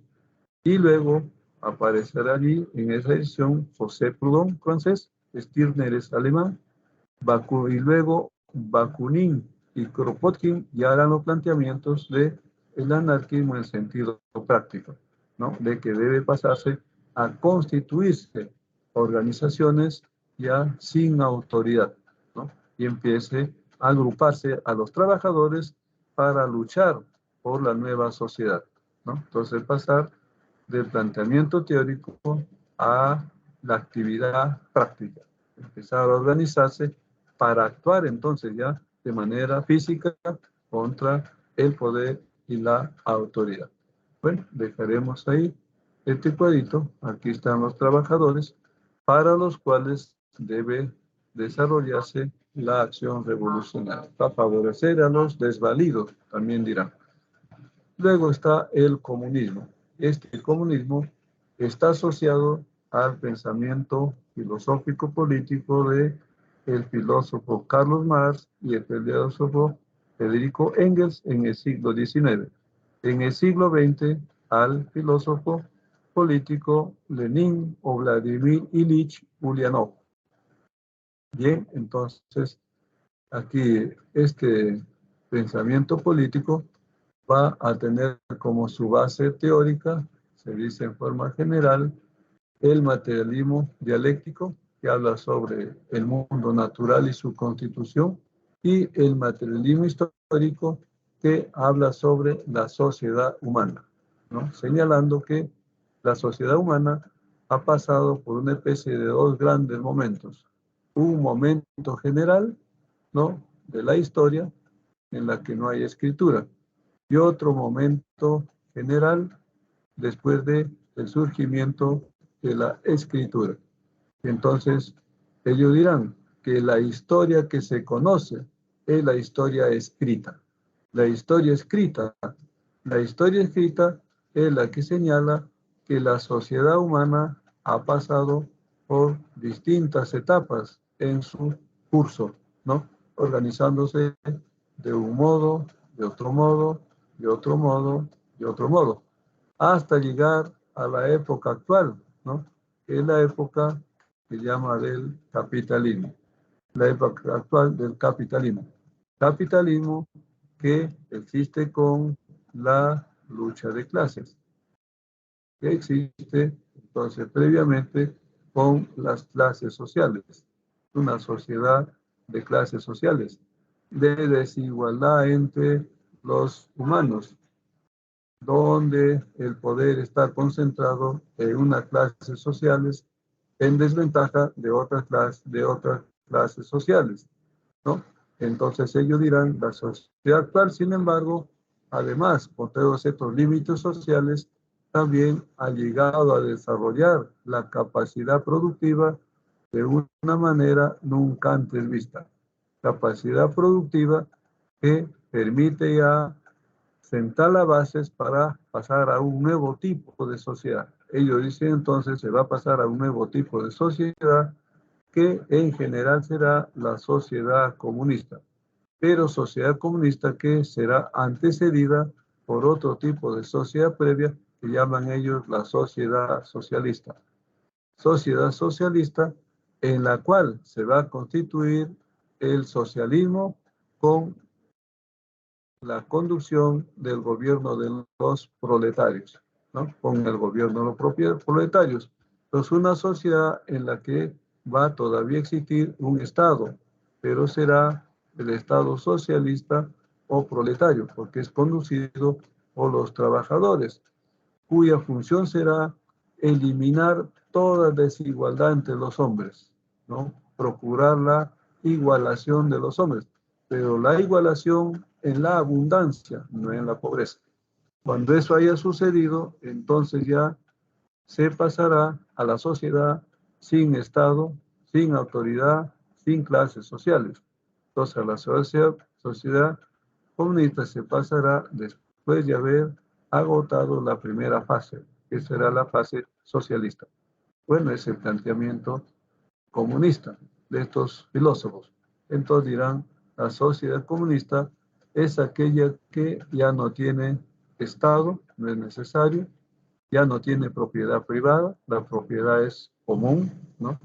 Y luego aparecerá allí, en esa edición, José Proudhon, francés, Stirner es alemán, y luego Bakunin y Kropotkin ya harán los planteamientos de el anarquismo en sentido práctico, ¿no?, de que debe pasarse a constituirse organizaciones ya sin autoridad, ¿no?, y empiece a agruparse a los trabajadores para luchar por la nueva sociedad, ¿no? Entonces pasar del planteamiento teórico a la actividad práctica, empezar a organizarse para actuar entonces ya de manera física contra el poder y la autoridad. Bueno, dejaremos ahí este cuadrito. Aquí están los trabajadores para los cuales debe desarrollarse la acción revolucionaria, para favorecer a los desvalidos, también dirán. Luego está el comunismo. Este comunismo está asociado al pensamiento filosófico político de el filósofo Carlos Marx y el filósofo Federico Engels en el siglo XIX. En el siglo XX, al filósofo político Lenin o Vladimir Ilich Ulyanov. Bien, entonces, aquí este pensamiento político va a tener como su base teórica, se dice en forma general, el materialismo dialéctico, que habla sobre el mundo natural y su constitución, y el materialismo histórico, que habla sobre la sociedad humana, ¿no?, señalando que la sociedad humana ha pasado por una especie de dos grandes momentos. Un momento general, ¿no?, de la historia, en la que no hay escritura, y otro momento general después del surgimiento de la escritura. Entonces, ellos dirán que la historia que se conoce es la historia escrita. La historia escrita es la que señala que la sociedad humana ha pasado por distintas etapas en su curso, ¿no?, organizándose de un modo, de otro modo, de otro modo, de otro modo, hasta llegar a la época actual, ¿no?, que es la época que llama del capitalismo, la época actual del capitalismo. Capitalismo que existe con la lucha de clases, que existe entonces previamente con las clases sociales, una sociedad de clases sociales, de desigualdad entre los humanos, donde el poder está concentrado en unas clases sociales en desventaja de otras clases sociales, ¿no? Entonces ellos dirán, la sociedad actual, sin embargo, además, por todos estos límites sociales, también ha llegado a desarrollar la capacidad productiva de una manera nunca antes vista. Capacidad productiva que permite ya sentar las bases para pasar a un nuevo tipo de sociedad. Ellos dicen entonces se va a pasar a un nuevo tipo de sociedad que en general será la sociedad comunista, pero sociedad comunista que será antecedida por otro tipo de sociedad previa que llaman ellos la sociedad socialista. Sociedad socialista en la cual se va a constituir el socialismo con la conducción del gobierno de los proletarios, ¿no? Con el gobierno de los propios proletarios. Entonces, una sociedad en la que va todavía a existir un Estado, pero será el Estado socialista o proletario, porque es conducido por los trabajadores, cuya función será eliminar toda desigualdad entre los hombres, ¿no? Procurar la igualación de los hombres, pero la igualación en la abundancia, no en la pobreza. Cuando eso haya sucedido, entonces ya se pasará a la sociedad sin Estado, sin autoridad, sin clases sociales. Entonces a la sociedad comunista se pasará después de haber agotado la primera fase, que será la fase socialista. Bueno, es el planteamiento comunista de estos filósofos. Entonces dirán, la sociedad comunista es aquella que ya no tiene Estado, no es necesario, ya no tiene propiedad privada, la propiedad es común, ¿no?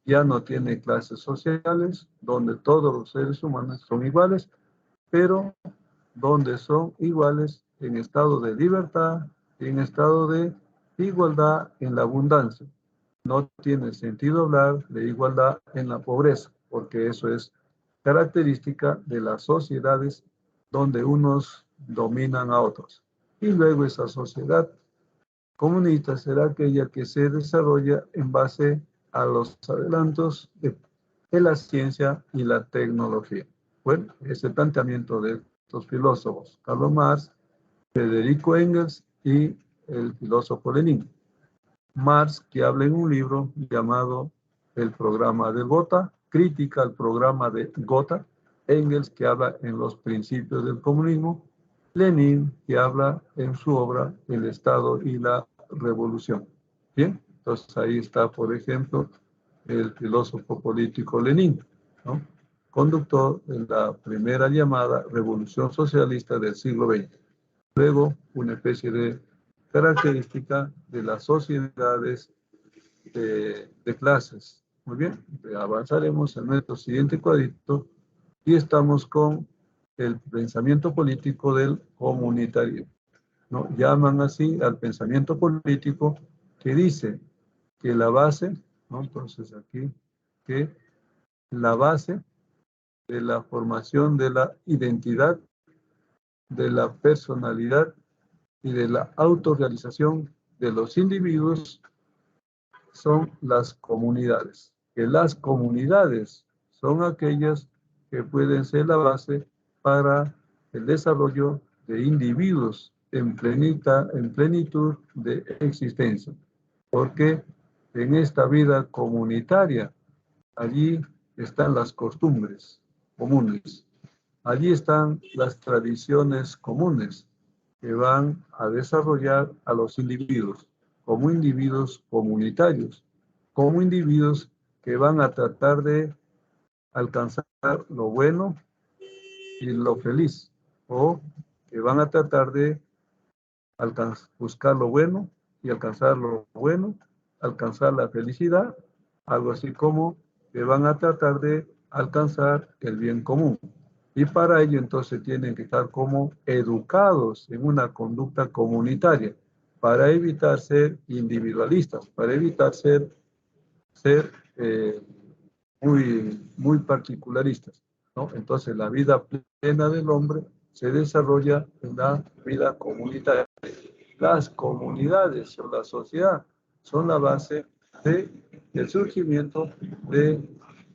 Ya no tiene clases sociales, donde todos los seres humanos son iguales, pero donde son iguales en estado de libertad, en estado de igualdad en la abundancia. No tiene sentido hablar de igualdad en la pobreza, porque eso es característica de las sociedades donde unos dominan a otros. Y luego esa sociedad comunista será aquella que se desarrolla en base a los adelantos de la ciencia y la tecnología. Bueno, ese planteamiento de estos filósofos, Karl Marx, Federico Engels y el filósofo Lenin. Marx, que habla en un libro llamado El programa de Gotha, crítica al programa de Gotha. Engels, que habla en los principios del comunismo. Lenin, que habla en su obra El Estado y la Revolución. Bien, entonces ahí está, por ejemplo, el filósofo político Lenin, ¿no? Conductor de la primera llamada Revolución Socialista del siglo XX. Luego, una especie de característica de las sociedades de clases. Muy bien, avanzaremos en nuestro siguiente cuadrito y estamos con el pensamiento político del comunitario, ¿no? Llaman así al pensamiento político que dice que la base, ¿no? Entonces aquí, que la base de la formación de la identidad, de la personalidad y de la autorrealización de los individuos son las comunidades. Que las comunidades son aquellas que pueden ser la base para el desarrollo de individuos en plenitud de existencia. Porque en esta vida comunitaria, allí están las costumbres comunes, allí están las tradiciones comunes que van a desarrollar a los individuos como individuos comunitarios, como individuos que van a tratar de alcanzar lo bueno y lo feliz, o que van a tratar de buscar lo bueno y alcanzar lo bueno, alcanzar la felicidad, algo así como que van a tratar de alcanzar el bien común. Y para ello entonces tienen que estar como educados en una conducta comunitaria, para evitar ser individualistas, para evitar ser muy particularistas, ¿no? Entonces la vida plena del hombre se desarrolla en la vida comunitaria. Las comunidades o la sociedad son la base del surgimiento de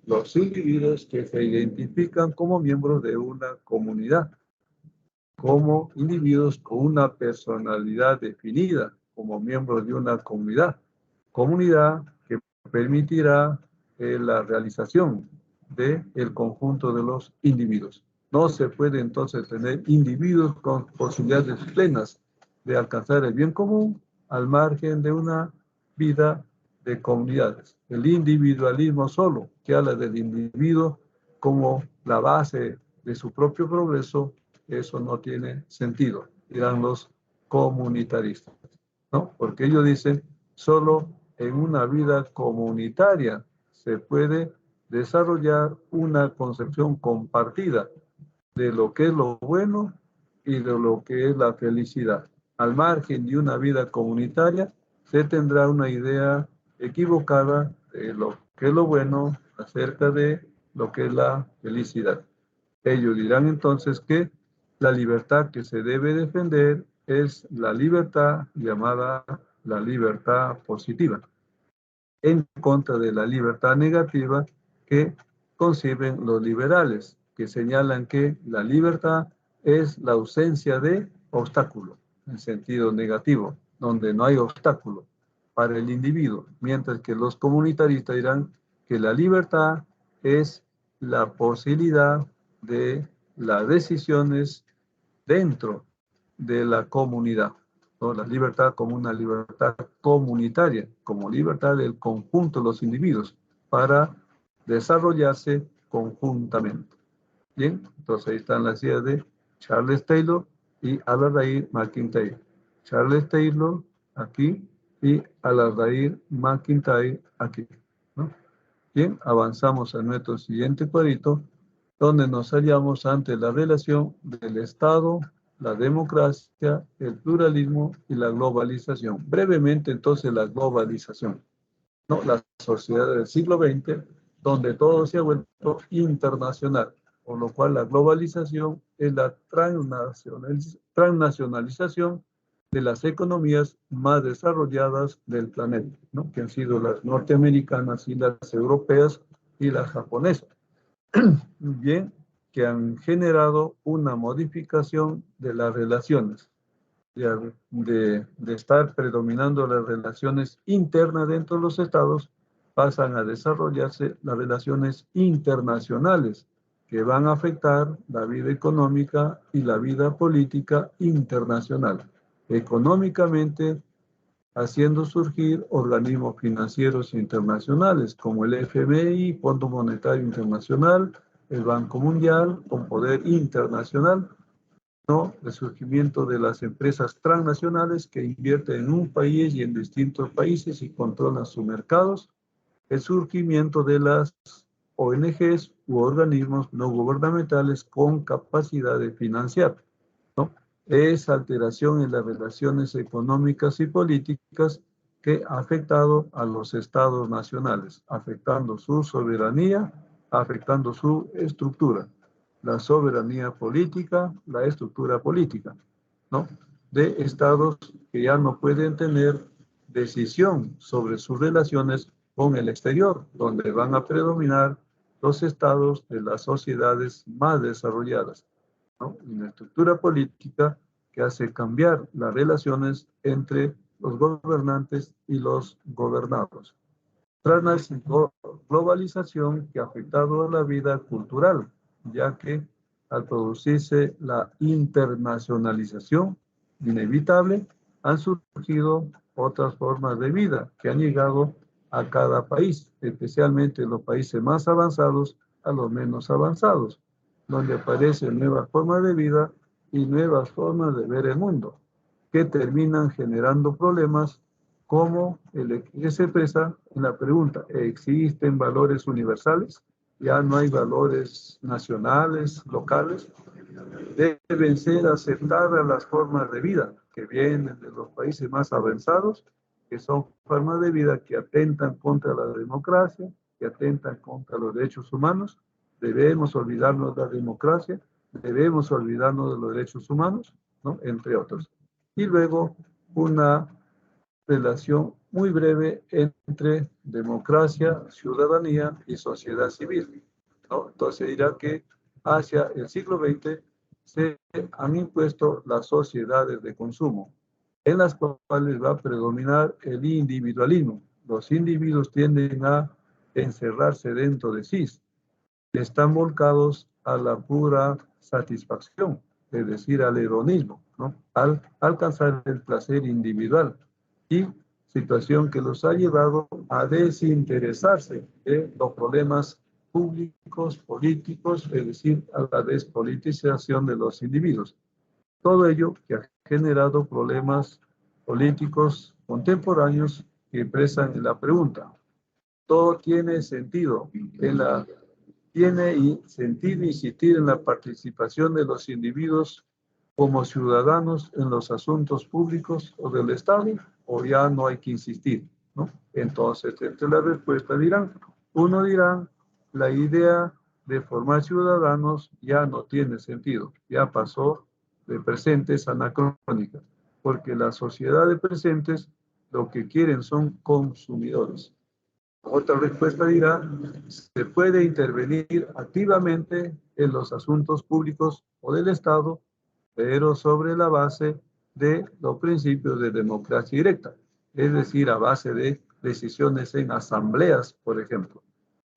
los individuos que se identifican como miembros de una comunidad, como individuos con una personalidad definida, como miembros de una comunidad que permitirá la realización del conjunto de los individuos. No se puede entonces tener individuos con posibilidades plenas de alcanzar el bien común al margen de una vida de comunidades. El individualismo solo, que habla del individuo como la base de su propio progreso, eso no tiene sentido, dirán los comunitaristas, ¿no? Porque ellos dicen, solo en una vida comunitaria se puede desarrollar una concepción compartida de lo que es lo bueno y de lo que es la felicidad. Al margen de una vida comunitaria, se tendrá una idea equivocada de lo que es lo bueno acerca de lo que es la felicidad. Ellos dirán entonces que la libertad que se debe defender es la libertad llamada la libertad positiva, en contra de la libertad negativa que conciben los liberales, que señalan que la libertad es la ausencia de obstáculo, en sentido negativo, donde no hay obstáculo para el individuo, mientras que los comunitaristas dirán que la libertad es la posibilidad de las decisiones dentro de la comunidad, ¿no? La libertad como una libertad comunitaria, como libertad del conjunto de los individuos para desarrollarse conjuntamente. Bien, entonces ahí están las ideas de Charles Taylor y Aladdair MacIntyre. Charles Taylor aquí y Aladdair MacIntyre aquí, ¿no? Bien, avanzamos a nuestro siguiente cuadrito, donde nos hallamos ante la relación del Estado, la democracia, el pluralismo y la globalización. Brevemente, entonces, la globalización, ¿no? La sociedad del siglo XX, donde todo se ha vuelto internacional, por lo cual la globalización es la transnacionalización de las economías más desarrolladas del planeta, ¿no? Que han sido las norteamericanas y las europeas y las japonesas. Bien, que han generado una modificación de las relaciones, de estar predominando las relaciones internas dentro de los estados, pasan a desarrollarse las relaciones internacionales que van a afectar la vida económica y la vida política internacional. Económicamente, haciendo surgir organismos financieros internacionales como el FMI, Fondo Monetario Internacional, el Banco Mundial, con poder internacional, ¿no? El surgimiento de las empresas transnacionales que invierten en un país y en distintos países y controlan sus mercados, el surgimiento de las ONGs u organismos no gubernamentales con capacidad de financiar, ¿no? Esa alteración en las relaciones económicas y políticas que ha afectado a los estados nacionales, afectando su soberanía, afectando su estructura, la soberanía política, la estructura política, ¿no? De estados que ya no pueden tener decisión sobre sus relaciones con el exterior, donde van a predominar los estados de las sociedades más desarrolladas, ¿no? Una estructura política que hace cambiar las relaciones entre los gobernantes y los gobernados. Tras la globalización que ha afectado a la vida cultural, ya que al producirse la internacionalización inevitable, han surgido otras formas de vida que han llegado a cada país, especialmente los países más avanzados a los menos avanzados, donde aparecen nuevas formas de vida y nuevas formas de ver el mundo, que terminan generando problemas como el que se expresa en la pregunta: ¿existen valores universales? Ya no hay valores nacionales, locales. Deben ser aceptadas las formas de vida que vienen de los países más avanzados, que son formas de vida que atentan contra la democracia, que atentan contra los derechos humanos. Debemos olvidarnos de la democracia, debemos olvidarnos de los derechos humanos, ¿no? Entre otros. Y luego una relación muy breve entre democracia, ciudadanía y sociedad civil, ¿no? Entonces dirá que hacia el siglo XX se han impuesto las sociedades de consumo, en las cuales va a predominar el individualismo. Los individuos tienden a encerrarse dentro de sí, están volcados a la pura satisfacción, es decir, al hedonismo, ¿no? Al alcanzar el placer individual, y situación que los ha llevado a desinteresarse de los problemas públicos, políticos, es decir, a la despolitización de los individuos. Todo ello que ha generado problemas políticos contemporáneos que expresan en la pregunta. Todo tiene sentido en la tiene sentido insistir en la participación de los individuos como ciudadanos en los asuntos públicos o del Estado, o ya no hay que insistir, ¿no? Entonces, entre la respuesta dirán, uno dirá, la idea de formar ciudadanos ya no tiene sentido, ya pasó de presentes anacrónicas, porque las sociedades presentes lo que quieren son consumidores. Otra respuesta dirá, se puede intervenir activamente en los asuntos públicos o del Estado, pero sobre la base de los principios de democracia directa, es decir, a base de decisiones en asambleas, por ejemplo.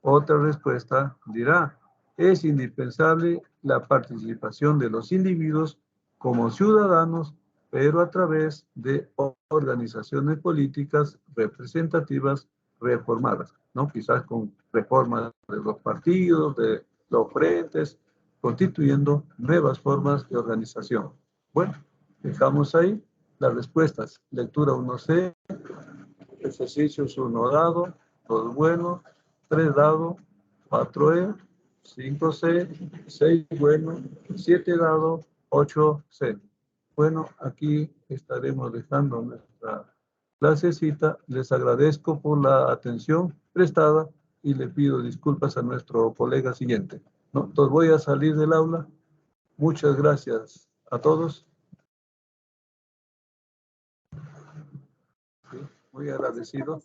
Otra respuesta dirá, es indispensable la participación de los individuos como ciudadanos, pero a través de organizaciones políticas representativas reformadas, ¿no? Quizás con reformas de los partidos, de los frentes, constituyendo nuevas formas de organización. Bueno, dejamos ahí las respuestas. Lectura 1C, ejercicios 1 dado, 2 bueno, 3 dado, 4E, 5C, 6 bueno, 7 dado, 8C. Bueno, aquí estaremos dejando nuestra clasecita. Les agradezco por la atención prestada y le pido disculpas a nuestro colega siguiente, ¿no? Entonces voy a salir del aula. Muchas gracias a todos. Sí, muy agradecido.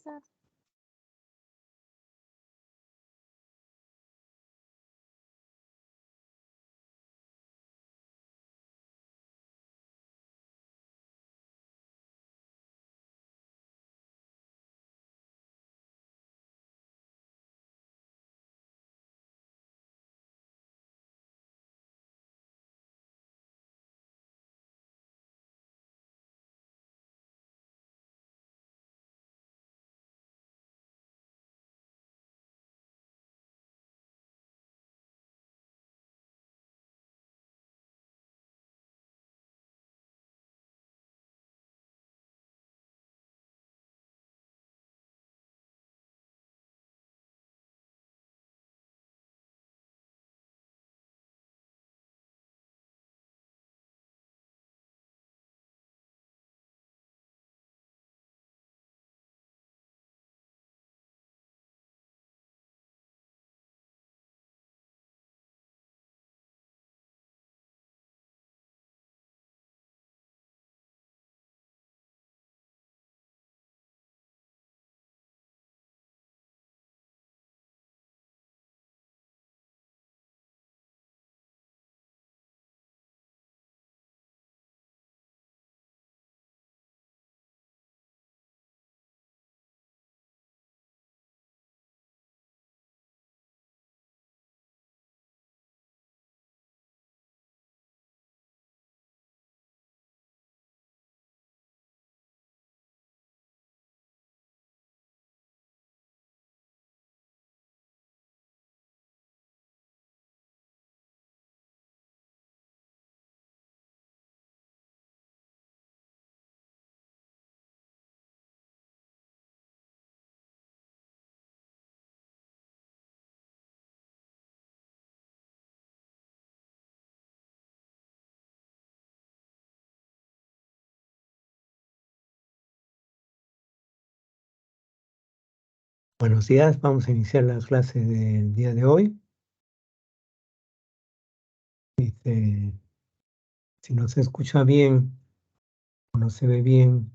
Buenos días, vamos a iniciar la clase del día de hoy. Si no se escucha bien o no se ve bien,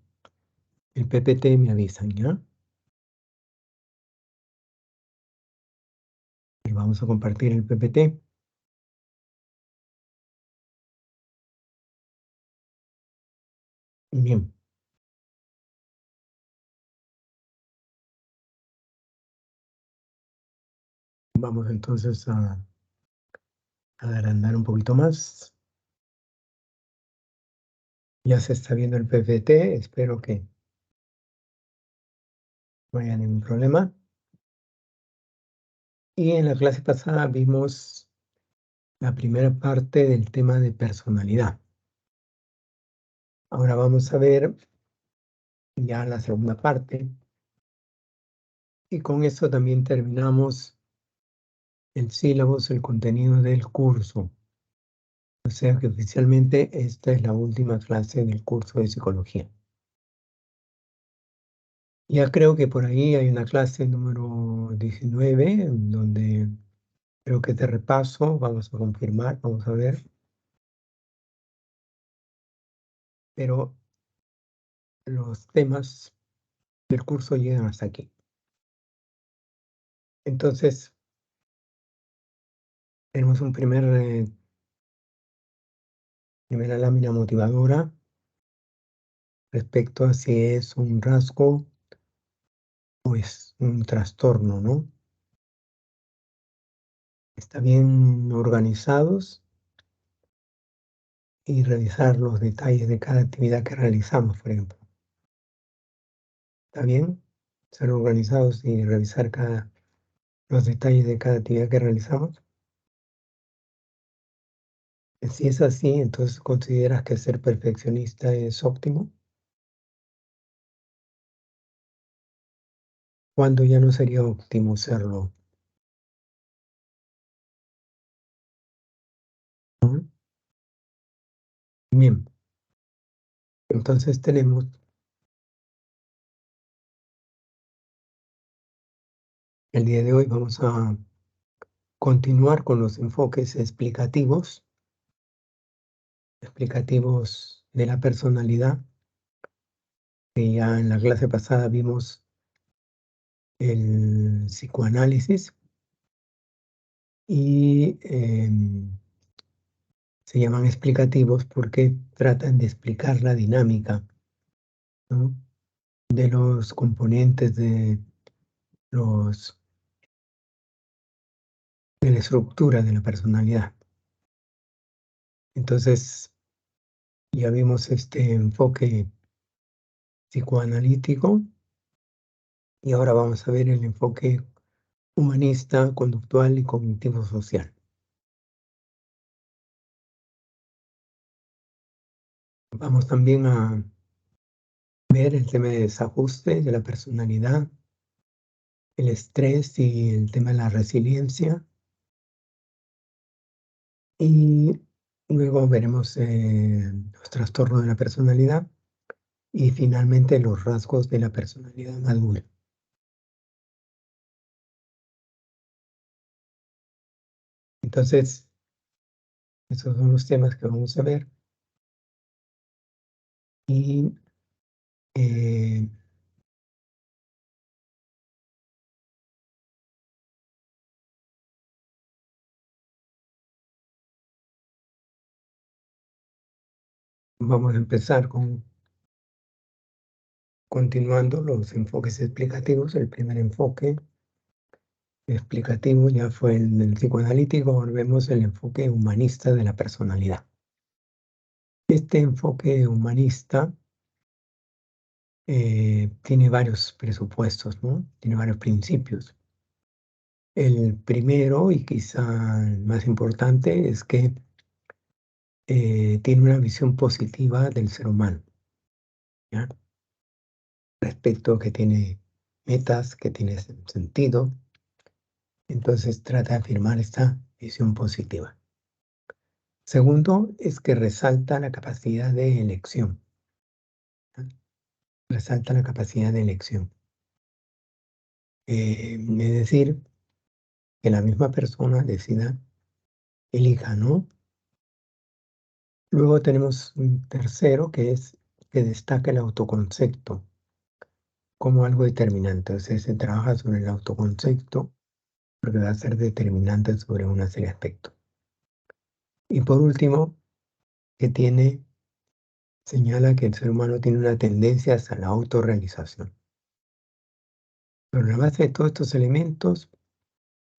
el PPT me avisan, ¿ya? Y vamos a compartir el PPT. Bien. Vamos entonces a agrandar un poquito más. Ya se está viendo el PPT, espero que no haya ningún problema. Y en la clase pasada vimos la primera parte del tema de personalidad. Ahora vamos a ver ya la segunda parte. Y con esto también terminamos el sílabus, el contenido del curso. O sea que oficialmente esta es la última clase del curso de psicología. Ya creo que por ahí hay una clase número 19, donde creo que de repaso, vamos a confirmar, vamos a ver. Pero los temas del curso llegan hasta aquí. Entonces, tenemos un primera lámina motivadora respecto a si es un rasgo o es un trastorno, ¿no? Está bien organizados y revisar los detalles de cada actividad que realizamos, por ejemplo. ¿Está bien? Ser organizados y revisar los detalles de cada actividad que realizamos. Si es así, entonces consideras que ser perfeccionista es óptimo. ¿Cuándo ya no sería óptimo serlo? ¿Mm? Bien, entonces tenemos el día de hoy, vamos a continuar con los enfoques explicativos de la personalidad, que ya en la clase pasada vimos el psicoanálisis y se llaman explicativos porque tratan de explicar la dinámica, ¿no?, de los componentes de la estructura de la personalidad. Entonces, ya vimos este enfoque psicoanalítico y ahora vamos a ver el enfoque humanista, conductual y cognitivo-social. Vamos también a ver el tema de desajuste de la personalidad, el estrés y el tema de la resiliencia. Y luego veremos los trastornos de la personalidad y finalmente los rasgos de la personalidad madura. Entonces, esos son los temas que vamos a ver. Y eh, vamos a empezar continuando los enfoques explicativos. El primer enfoque explicativo ya fue el del psicoanalítico, ahora vemos el enfoque humanista de la personalidad. Este enfoque humanista tiene varios presupuestos, ¿no? Tiene varios principios. El primero, y quizá el más importante, es que tiene una visión positiva del ser humano, ¿ya? Respecto a que tiene metas, que tiene sentido. Entonces trata de afirmar esta visión positiva. Segundo, es que resalta la capacidad de elección, ¿ya? Resalta la capacidad de elección. Es decir, que la misma persona decida, elija, ¿no? Luego tenemos un tercero que es que destaca el autoconcepto, como algo determinante. O sea, se trabaja sobre el autoconcepto, porque va a ser determinante sobre una serie de aspectos. Y por último, que señala que el ser humano tiene una tendencia hacia la autorrealización. Pero la base de todos estos elementos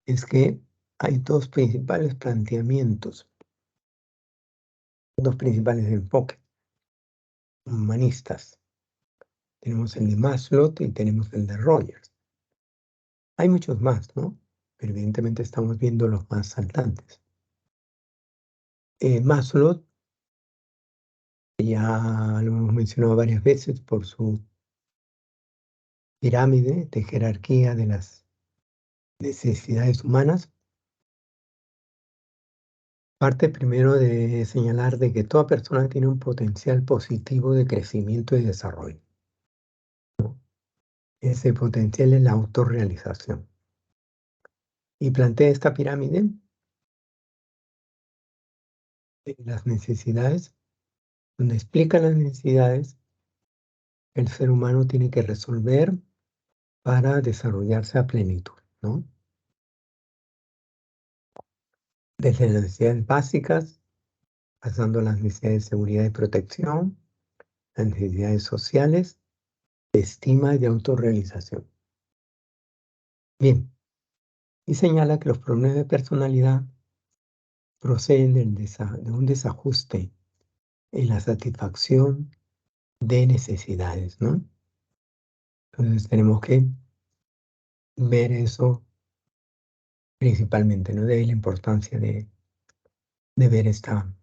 es que hay dos principales planteamientos, dos principales enfoques humanistas. Tenemos el de Maslow y tenemos el de Rogers. Hay muchos más, ¿no? Pero evidentemente estamos viendo los más saltantes. Maslow, ya lo hemos mencionado varias veces por su pirámide de jerarquía de las necesidades humanas, parte primero de señalar de que toda persona tiene un potencial positivo de crecimiento y desarrollo. Ese potencial es la autorrealización. Y plantea esta pirámide de las necesidades, donde explica las necesidades que el ser humano tiene que resolver para desarrollarse a plenitud, ¿no? Desde las necesidades básicas, pasando a las necesidades de seguridad y protección, las necesidades sociales, de estima y de autorrealización. Bien, y señala que los problemas de personalidad proceden de un desajuste en la satisfacción de necesidades, ¿no? Entonces tenemos que ver eso principalmente, ¿no? De ahí la importancia de ver esta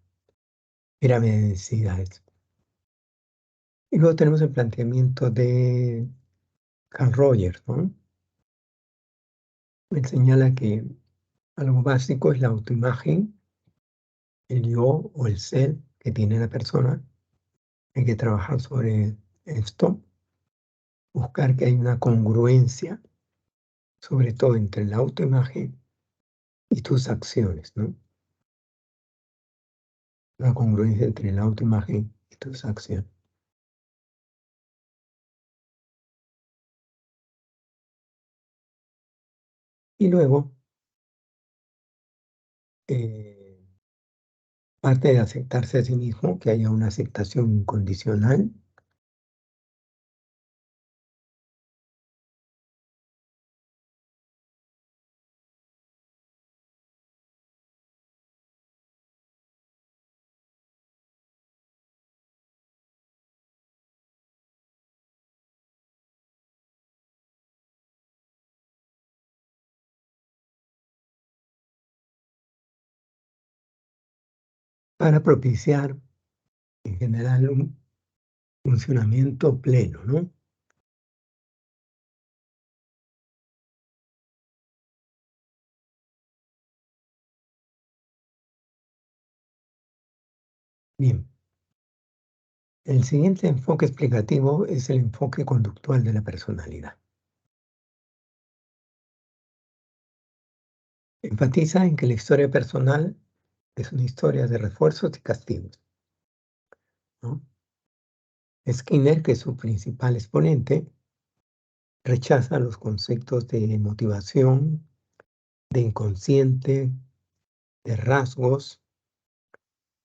pirámide de necesidades. Y luego tenemos el planteamiento de Carl Rogers, ¿no? Él señala que algo básico es la autoimagen, el yo o el ser que tiene la persona. Hay que trabajar sobre esto, buscar que haya una congruencia, sobre todo entre la autoimagen y tus acciones, ¿no? Una congruencia entre la autoimagen y tus acciones. Y luego, parte de aceptarse a sí mismo, que haya una aceptación incondicional. Para propiciar, en general, un funcionamiento pleno, ¿no? Bien. El siguiente enfoque explicativo es el enfoque conductual de la personalidad. Enfatiza en que la historia personal es una historia de refuerzos y castigos, ¿no? Skinner, que es su principal exponente, rechaza los conceptos de motivación, de inconsciente, de rasgos,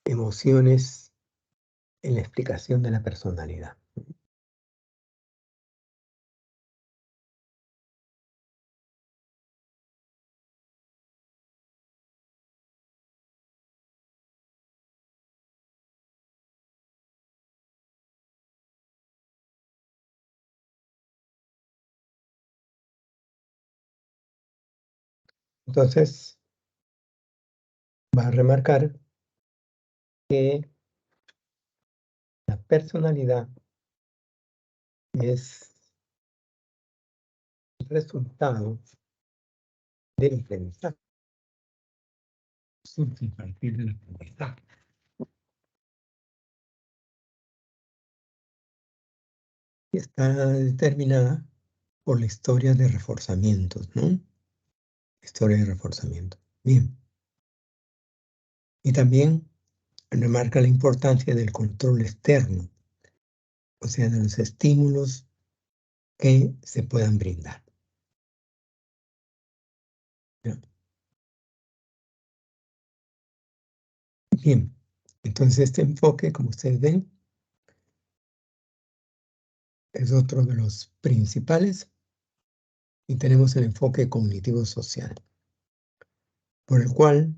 emociones en la explicación de la personalidad. Entonces, va a remarcar que la personalidad es el resultado del aprendizaje. Surge a partir del aprendizaje. Y está determinada por la historia de reforzamientos, ¿no? Historia de reforzamiento. Bien. Y también remarca la importancia del control externo, o sea, de los estímulos que se puedan brindar. ¿Ya? Bien, entonces este enfoque, como ustedes ven, es otro de los principales, y tenemos el enfoque cognitivo-social, por el cual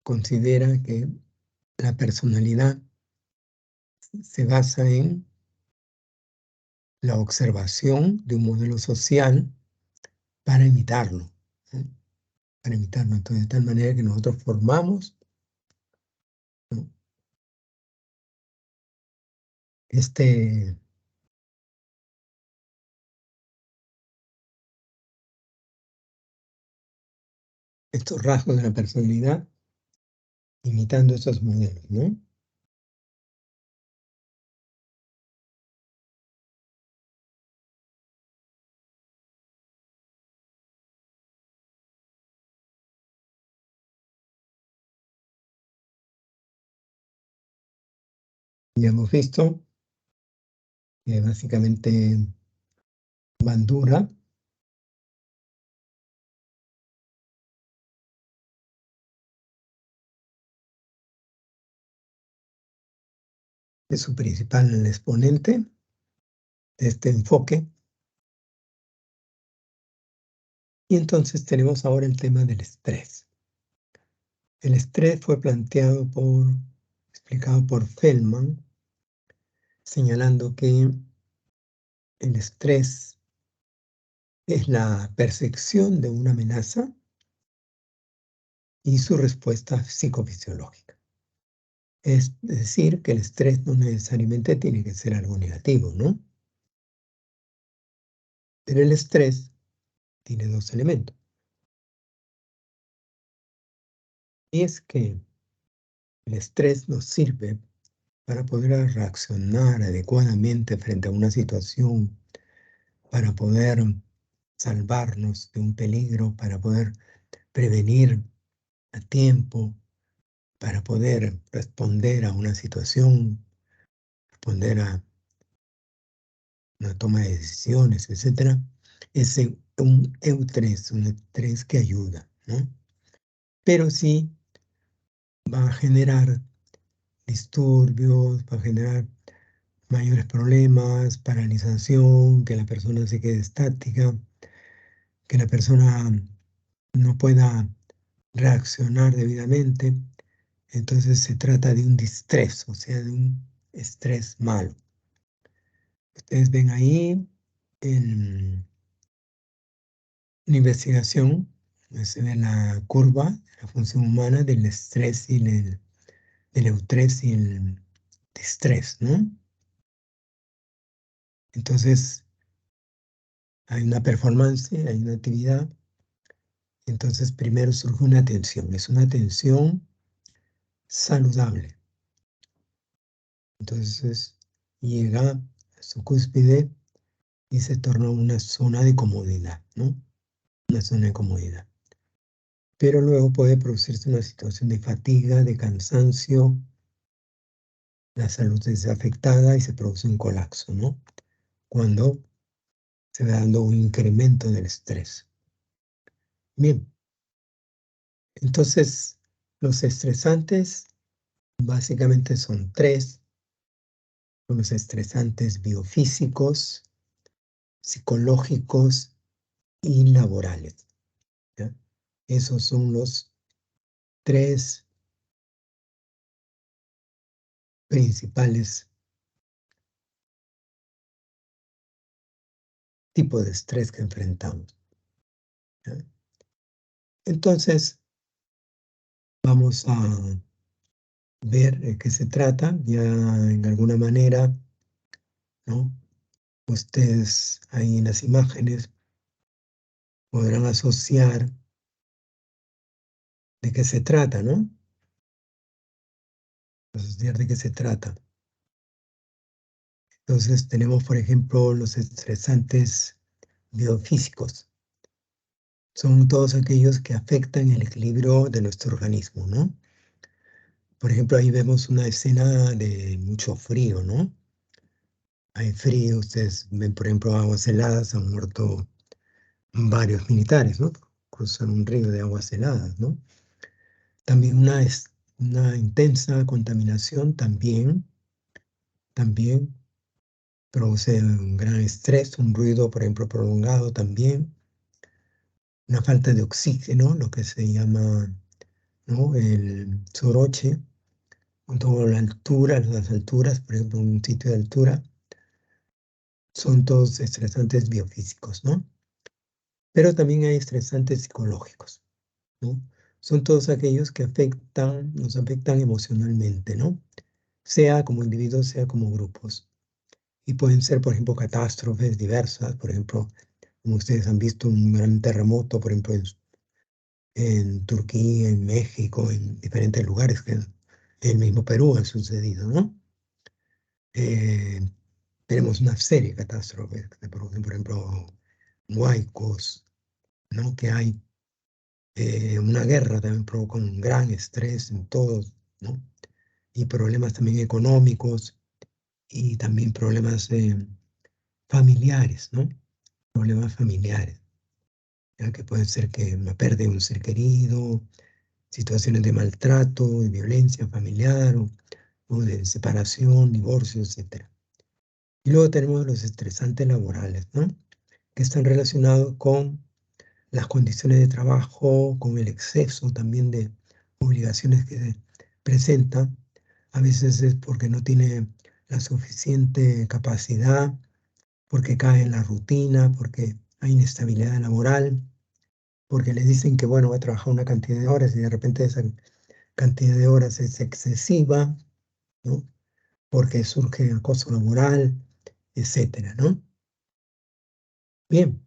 considera que la personalidad se basa en la observación de un modelo social para imitarlo, ¿no? Para imitarlo. Entonces, de tal manera que nosotros formamos, ¿no?, estos rasgos de la personalidad imitando esos modelos, ¿no? Ya hemos visto que básicamente Bandura es su principal exponente de este enfoque. Y entonces tenemos ahora el tema del estrés. El estrés fue explicado por Feldman, señalando que el estrés es la percepción de una amenaza y su respuesta psicofisiológica. Es decir, que el estrés no necesariamente tiene que ser algo negativo, ¿no? Pero el estrés tiene dos elementos. Y es que el estrés nos sirve para poder reaccionar adecuadamente frente a una situación, para poder salvarnos de un peligro, para poder prevenir a tiempo, para poder responder a una situación, responder a una toma de decisiones, etc. Es un estrés que ayuda, ¿no? Pero sí va a generar disturbios, va a generar mayores problemas, paralización, que la persona se quede estática, que la persona no pueda reaccionar debidamente. Entonces se trata de un distrés, o sea, de un estrés malo. Ustedes ven ahí en la investigación, se ve la curva de la función humana del estrés y del eustrés y el distrés, ¿no? Entonces, hay una performance, hay una actividad. Entonces, primero surge una tensión. Es una tensión saludable. Entonces, llega a su cúspide y se torna una zona de comodidad, ¿no? Una zona de comodidad. Pero luego puede producirse una situación de fatiga, de cansancio, la salud es afectada y se produce un colapso, ¿no? Cuando se va dando un incremento del estrés. Bien, entonces los estresantes básicamente son tres: son los estresantes biofísicos, psicológicos y laborales, ¿ya? Esos son los tres principales tipos de estrés que enfrentamos, ¿ya? Entonces, vamos a ver de qué se trata. Ya en alguna manera, ¿no?, ustedes ahí en las imágenes podrán asociar de qué se trata, ¿no? Asociar de qué se trata. Entonces tenemos, por ejemplo, los estresantes biofísicos. Son todos aquellos que afectan el equilibrio de nuestro organismo, ¿no? Por ejemplo, ahí vemos una escena de mucho frío, ¿no? hay frío, ustedes ven, por ejemplo, aguas heladas, han muerto varios militares, ¿no? Cruzan un río de aguas heladas, ¿no? También una intensa contaminación también produce un gran estrés, un ruido, por ejemplo, prolongado también, una falta de oxígeno, lo que se llama, ¿no? El soroche, con toda la altura, las alturas, por ejemplo, un sitio de altura, son todos estresantes biofísicos, ¿no? Pero también hay estresantes psicológicos, ¿no? Son todos aquellos que nos afectan emocionalmente, ¿no? Sea como individuos, sea como grupos. Y pueden ser, por ejemplo, catástrofes diversas, por ejemplo, como ustedes han visto, un gran terremoto, por ejemplo, en Turquía, en México, en diferentes lugares, que en el mismo Perú han sucedido, ¿no? Eh, Tenemos una serie de catástrofes que producen, por ejemplo, huaicos, ¿no? Que hay una guerra también provoca un gran estrés en todos, ¿no? Y problemas también económicos y también problemas familiares, ¿no? Problemas familiares, ya que pueden ser que me pierde un ser querido, situaciones de maltrato, de violencia familiar o de separación, divorcio, etc. Y luego tenemos los estresantes laborales, ¿no? Que están relacionados con las condiciones de trabajo, con el exceso también de obligaciones que se presentan. A veces es porque no tiene la suficiente capacidad, porque cae en la rutina, porque hay inestabilidad laboral, porque le dicen que, bueno, va a trabajar una cantidad de horas y de repente esa cantidad de horas es excesiva, ¿no? Porque surge acoso laboral, etcétera, ¿no? Bien,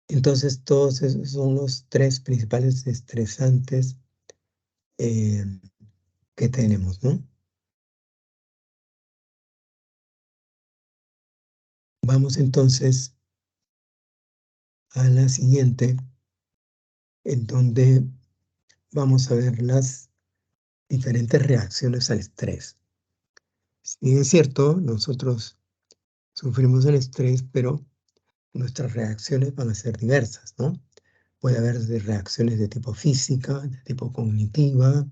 entonces todos esos son los tres principales estresantes eh, que tenemos, ¿no? Vamos entonces a la siguiente, en donde vamos a ver las diferentes reacciones al estrés. Si es cierto, nosotros sufrimos el estrés, pero nuestras reacciones van a ser diversas, ¿no? Puede haber reacciones de tipo física, de tipo cognitiva,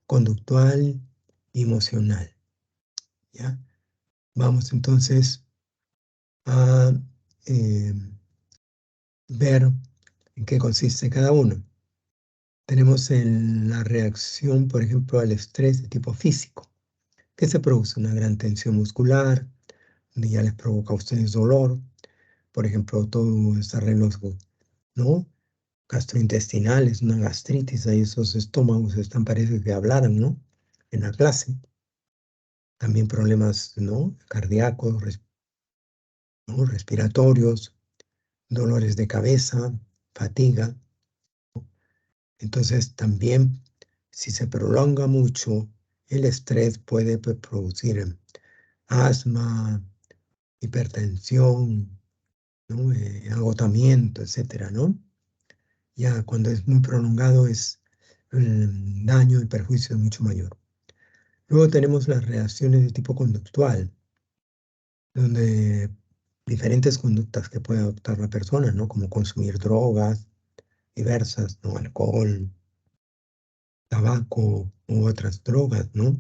conductual y emocional, ¿ya? Vamos entonces a eh, ver en qué consiste cada uno. Tenemos la reacción, por ejemplo, al estrés de tipo físico, que se produce una gran tensión muscular, donde ya les provoca a ustedes dolor, por ejemplo, todos arreglos, ¿no? Gastrointestinales, una gastritis, ahí esos estómagos están, parece que hablaran, ¿no? En la clase. También problemas, ¿no? Cardíacos, ¿no? Respiratorios, dolores de cabeza, fatiga. Entonces también, si se prolonga mucho, el estrés puede producir asma, hipertensión, ¿no? Agotamiento, etcétera, ¿no? Ya cuando es muy prolongado el daño, el perjuicio es mucho mayor. Luego tenemos las reacciones de tipo conductual, donde diferentes conductas que puede adoptar la persona, ¿no? Como consumir drogas diversas, ¿no? Alcohol, tabaco u otras drogas, ¿no?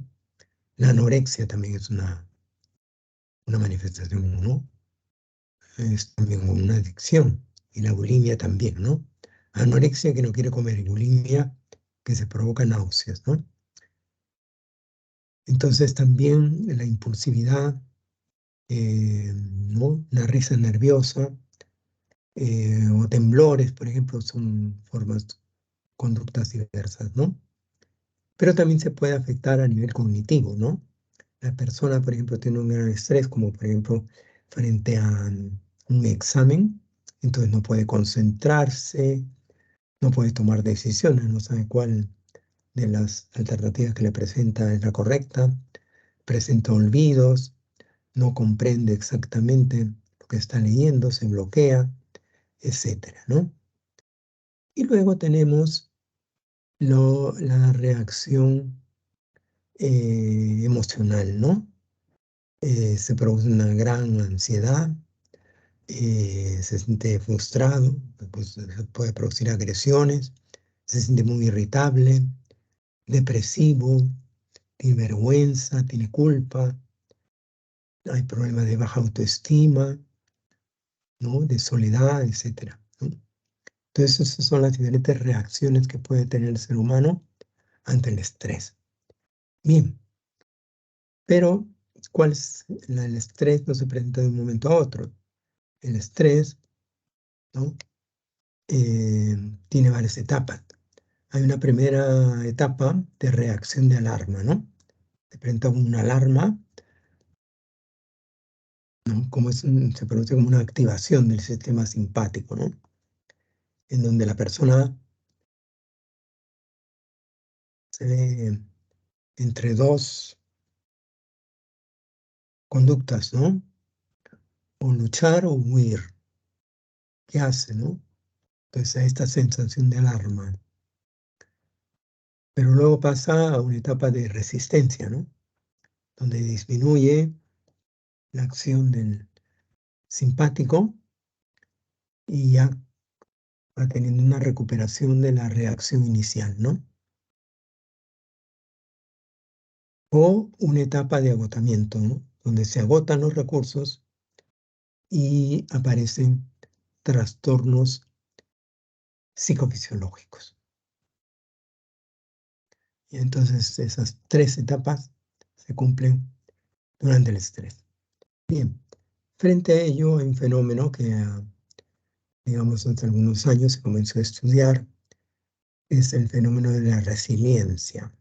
La anorexia también es una manifestación, ¿no? Es también una adicción. Y la bulimia también, ¿no? Anorexia que no quiere comer y bulimia que se provoca náuseas, ¿no? Entonces también la impulsividad, ¿no? La risa nerviosa o temblores, por ejemplo, son formas, conductas diversas, ¿no? Pero también se puede afectar a nivel cognitivo, ¿no? La persona, por ejemplo, tiene un gran estrés, como por ejemplo frente a un examen, entonces no puede concentrarse, no puede tomar decisiones, no sabe cuál de las alternativas que le presenta es la correcta, presenta olvidos, no comprende exactamente lo que está leyendo, se bloquea, etcétera, ¿no? Y luego tenemos la reacción emocional, ¿no? se produce una gran ansiedad, se siente frustrado, pues, se puede producir agresiones, se siente muy irritable, depresivo, tiene vergüenza, tiene culpa, hay problemas de baja autoestima, ¿no? De soledad, etc., ¿no? Entonces, esas son las diferentes reacciones que puede tener el ser humano ante el estrés. Bien, pero ¿cuál es el estrés? No se presenta de un momento a otro. El estrés, ¿no? Tiene varias etapas. Hay una primera etapa de reacción de alarma, ¿no? Se presenta una alarma, ¿no? Se produce como una activación del sistema simpático, ¿no? En donde la persona se ve entre dos conductas, ¿no? O luchar o huir. ¿Qué hace, no? Entonces hay esta sensación de alarma. Pero luego pasa a una etapa de resistencia, ¿no? Donde disminuye la acción del simpático y ya va teniendo una recuperación de la reacción inicial, ¿no? O una etapa de agotamiento, ¿no? Donde se agotan los recursos y aparecen trastornos psicofisiológicos. Y entonces esas tres etapas se cumplen durante el estrés. Bien, frente a ello hay un fenómeno que, digamos, hace algunos años se comenzó a estudiar, es el fenómeno de la resiliencia.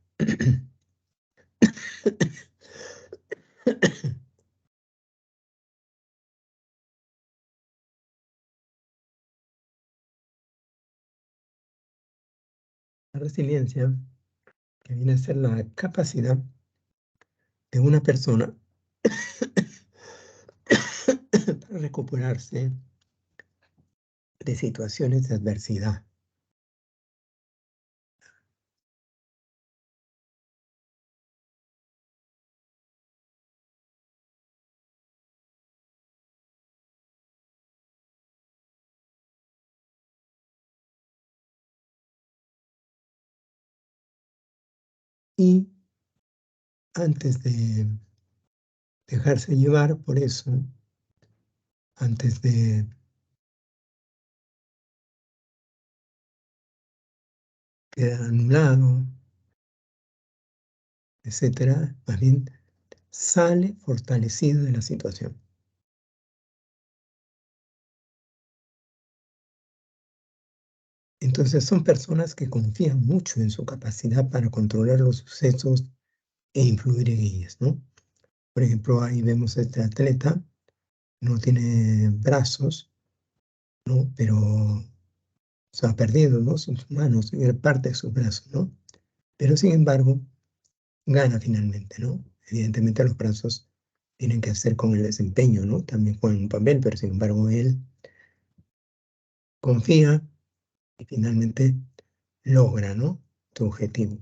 La resiliencia, que viene a ser la capacidad de una persona para recuperarse de situaciones de adversidad. Y antes de dejarse llevar por eso, antes de quedar anulado, etcétera, más bien sale fortalecido de la situación. Entonces son personas que confían mucho en su capacidad para controlar los sucesos e influir en ellos, ¿no? Por ejemplo, ahí vemos a este atleta, no tiene brazos, ¿no? Pero se ha perdido, ¿no? Sus manos, parte de sus brazos, ¿no? Pero sin embargo, gana finalmente, ¿no? Evidentemente los brazos tienen que hacer con el desempeño, ¿no? También juegan un papel, pero sin embargo él confía y finalmente logra, ¿no? Tu objetivo.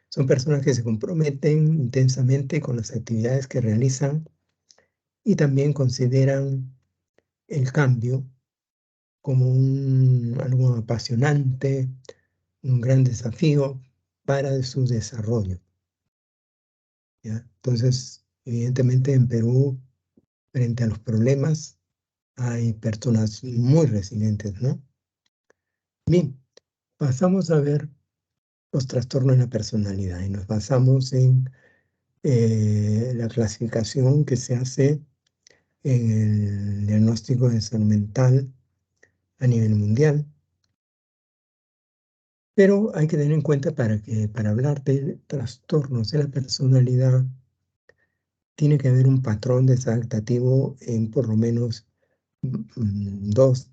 Son personas que se comprometen intensamente con las actividades que realizan y también consideran el cambio como algo apasionante, un gran desafío para su desarrollo, ¿ya? Entonces, evidentemente en Perú, frente a los problemas, hay personas muy resilientes, ¿no? Bien, pasamos a ver los trastornos de la personalidad y nos basamos en la clasificación que se hace en el diagnóstico de salud mental a nivel mundial. Pero hay que tener en cuenta para hablar de trastornos de la personalidad, tiene que haber un patrón desadaptativo en por lo menos dos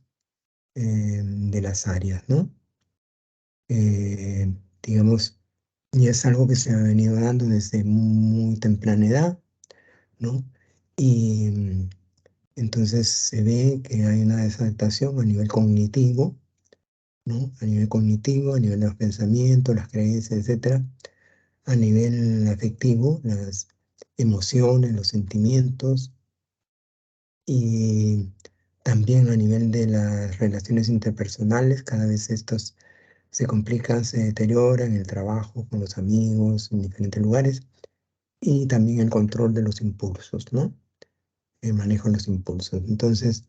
de las áreas, ¿no? Digamos, y es algo que se ha venido dando desde muy temprana edad, ¿no? Y entonces se ve que hay una desadaptación a nivel cognitivo, ¿no? A nivel cognitivo, a nivel de los pensamientos, las creencias, etcétera. A nivel afectivo, las emociones, los sentimientos, y también a nivel de las relaciones interpersonales, cada vez estos se complican, se deterioran en el trabajo, con los amigos, en diferentes lugares, y también el control de los impulsos, ¿no? El manejo de los impulsos. Entonces,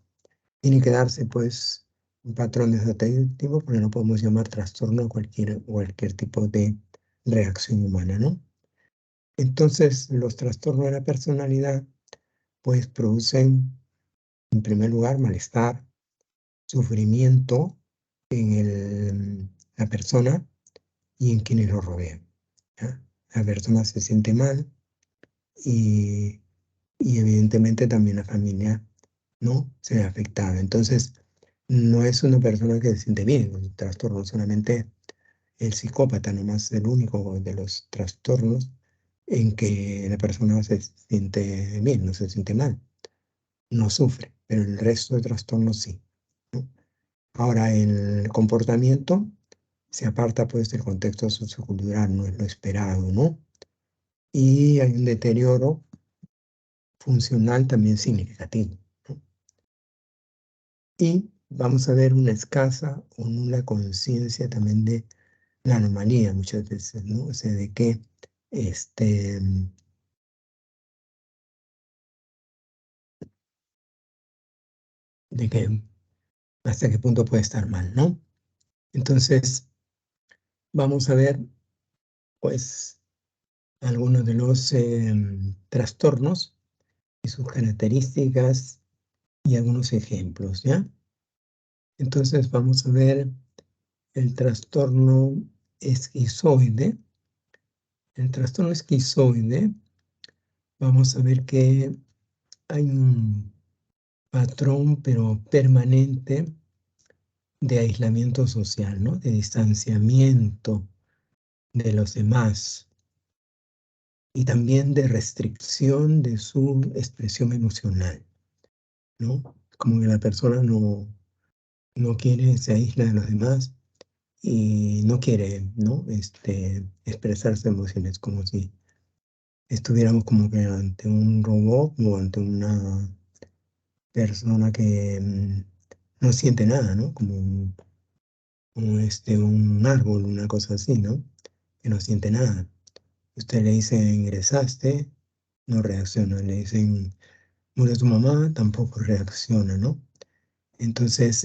tiene que darse, pues, un patrón de este tipo, porque no podemos llamar trastorno a cualquier tipo de reacción humana, ¿no? Entonces, los trastornos de la personalidad, pues, producen, en primer lugar, malestar, sufrimiento en la persona y en quienes lo rodean, ¿ya? La persona se siente mal y, y evidentemente también la familia, ¿no?, se ve afectada. Entonces, no es una persona que se siente bien, el trastorno, solamente el psicópata nomás es el único de los trastornos en que la persona se siente bien, no se siente mal, no sufre, pero el resto de trastornos sí, ¿no? Ahora, el comportamiento se aparta pues del contexto sociocultural, no es lo esperado, ¿no? Y hay un deterioro funcional también significativo, ¿no? Y vamos a ver una escasa o nula conciencia también de la anomalía muchas veces, ¿no? O sea, de que, este, de que hasta qué punto puede estar mal, ¿no? Entonces, vamos a ver, pues, algunos de los trastornos y sus características y algunos ejemplos, ¿ya? Entonces, vamos a ver el trastorno esquizoide. El trastorno esquizoide, vamos a ver que hay un patrón, pero permanente, de aislamiento social, ¿no? De distanciamiento de los demás y también de restricción de su expresión emocional, ¿no? Como que la persona no quiere, se aísla de los demás y no quiere, ¿no?, expresar sus emociones, como si estuviéramos como que ante un robot o ante una persona que no siente nada, ¿no? Como un árbol, una cosa así, ¿no? Que no siente nada. Usted le dice ingresaste, no reacciona. Le dicen murió tu mamá, tampoco reacciona, ¿no? Entonces,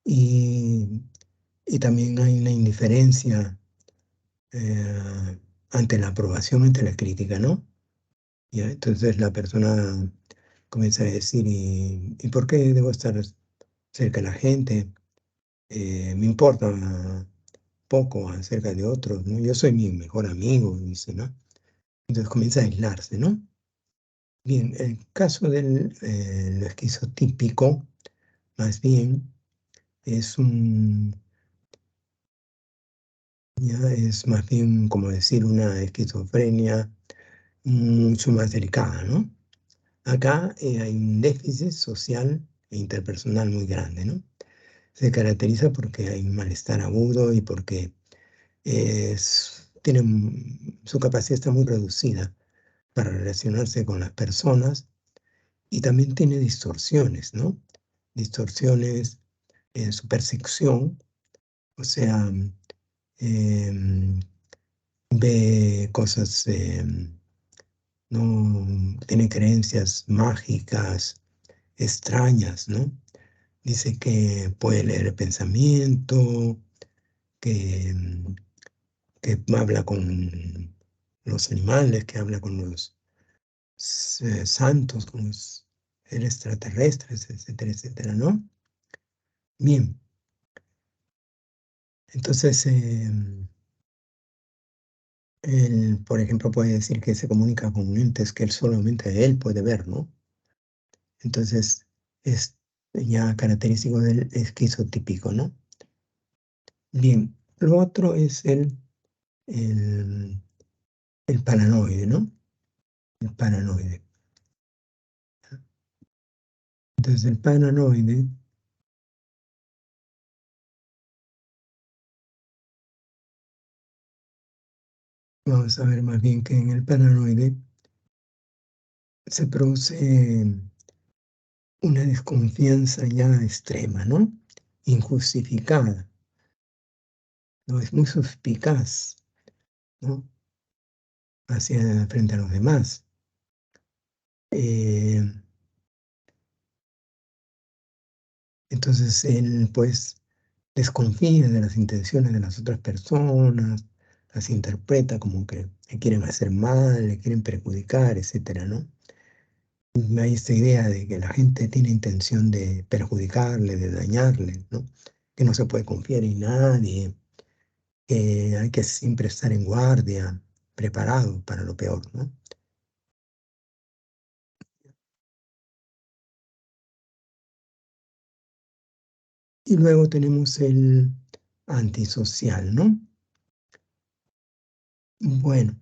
y, y también hay una indiferencia ante la aprobación, ante la crítica, ¿no? ¿Ya? Entonces la persona comienza a decir, ¿y por qué debo estar cerca de la gente? Me importa poco acerca de otros, ¿no? Yo soy mi mejor amigo, dice, ¿no? Entonces comienza a aislarse, ¿no? Bien, el caso del lo esquizotípico, más bien, es ya es más bien, como decir, una esquizofrenia mucho más delicada, ¿no? Acá hay un déficit social e interpersonal muy grande, ¿no? Se caracteriza porque hay un malestar agudo y porque su capacidad está muy reducida para relacionarse con las personas y también tiene distorsiones, ¿no? Distorsiones en su percepción, o sea, em, ve cosas, no tiene creencias mágicas, extrañas, ¿no? Dice que puede leer el pensamiento, que, que habla con los animales, que habla con los santos, con los seres extraterrestres, etcétera, etcétera, ¿no? Bien, entonces, él, por ejemplo, puede decir que se comunica con entes que él solamente él puede ver, ¿no? Entonces, es ya característico del esquizotípico, ¿no? Bien, lo otro es el, el paranoide, ¿no? El paranoide. Entonces, el paranoide, vamos a ver más bien que en el paranoide se produce una desconfianza ya extrema, ¿no? Injustificada, ¿no? Es muy suspicaz, ¿no? Hacia frente a los demás. Eh, entonces él, pues, desconfía de las intenciones de las otras personas, las interpreta como que le quieren hacer mal, le quieren perjudicar, etcétera, ¿no? Hay esta idea de que la gente tiene intención de perjudicarle, de dañarle, ¿no? Que no se puede confiar en nadie, que hay que siempre estar en guardia, preparado para lo peor, ¿no? Y luego tenemos el antisocial, ¿no? Bueno,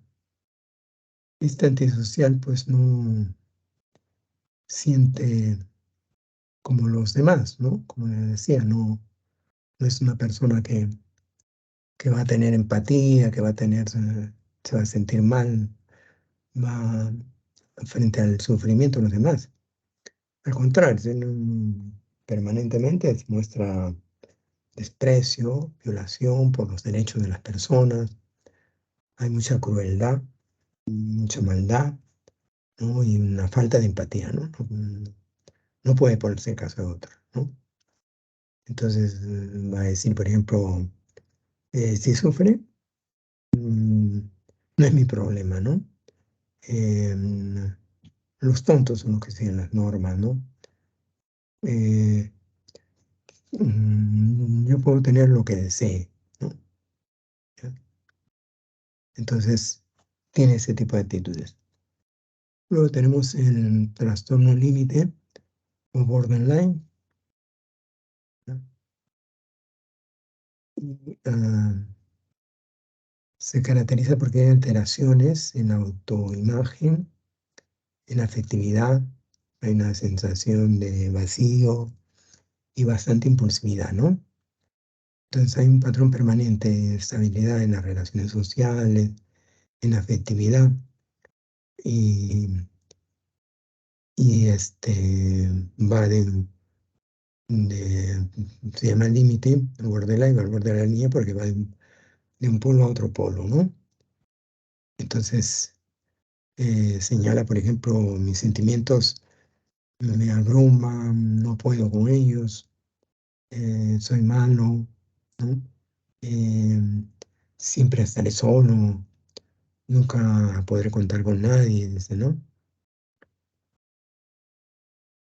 este antisocial pues no siente como los demás, ¿no? Como les decía, no es una persona que va a tener empatía, que va a tener, se va a sentir mal, va frente al sufrimiento de los demás. Al contrario, permanentemente muestra desprecio, violación por los derechos de las personas. Hay mucha crueldad, mucha maldad, ¿no? Y una falta de empatía, ¿no? No puede ponerse en caso de otro, ¿no? Entonces va a decir, por ejemplo, si sufre, no es mi problema, ¿no? Eh, los tontos son los que siguen las normas, ¿no? Eh, yo puedo tener lo que desee, ¿no? ¿Ya? Entonces, tiene ese tipo de actitudes. Luego tenemos el trastorno límite o borderline, ¿no? Y, se caracteriza porque hay alteraciones en la autoimagen, en la afectividad, hay una sensación de vacío y bastante impulsividad, ¿no? Entonces hay un patrón permanente de estabilidad en las relaciones sociales, en la afectividad y, va de- se llama límite, borderline, al borde de la línea porque va de un polo a otro polo, ¿no? Entonces señala, por ejemplo, mis sentimientos me abruman, no puedo con ellos, soy malo, ¿no? Eh, siempre estaré solo, nunca podré contar con nadie, dice, ¿no?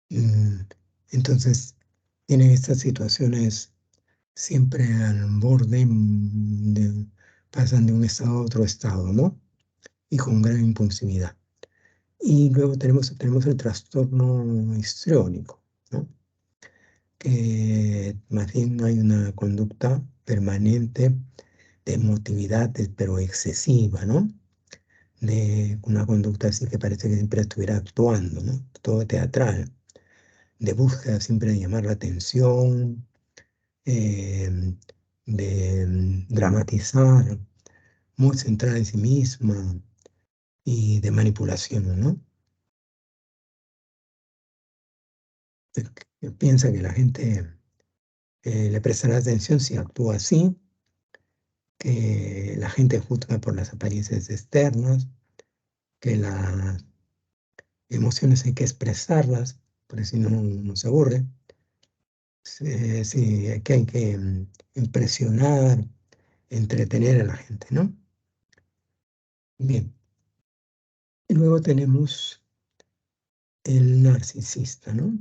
Mm, Entonces, tienen estas situaciones siempre al borde, pasan de un estado a otro estado, ¿no? Y con gran impulsividad. Y luego tenemos el trastorno histriónico, ¿no? Que más bien hay una conducta permanente de emotividad, pero excesiva, ¿no? De una conducta así que parece que siempre estuviera actuando, ¿no? Todo teatral, de búsqueda siempre de llamar la atención, eh, de dramatizar, muy centrada en sí misma y de manipulación, ¿no? Piensa que la gente le prestará atención si actúa así, que la gente juzga por las apariencias externas, que las emociones hay que expresarlas, porque si no, no se aburre. Sí, que hay que impresionar, entretener a la gente, ¿no? Bien. Y luego tenemos el narcisista, ¿no?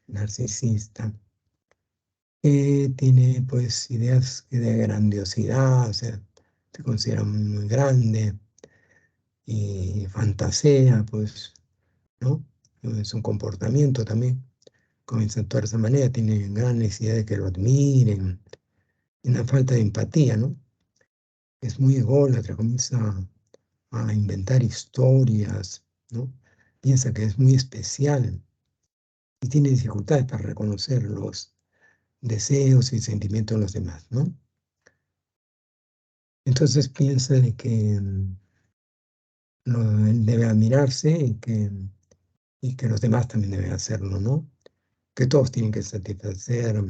Narcisista, que tiene pues ideas de grandiosidad, o sea, se considera muy grande y fantasea, pues, ¿no? Su comportamiento también comienza a actuar de esa manera, tiene gran necesidad de que lo admiren, y una falta de empatía, ¿no? Es muy ególatra, comienza a inventar historias, ¿no? Piensa que es muy especial y tiene dificultades para reconocer los deseos y sentimientos de los demás, ¿no? Entonces piensa de que él debe admirarse y que los demás también deben hacerlo, ¿no? Que todos tienen que satisfacer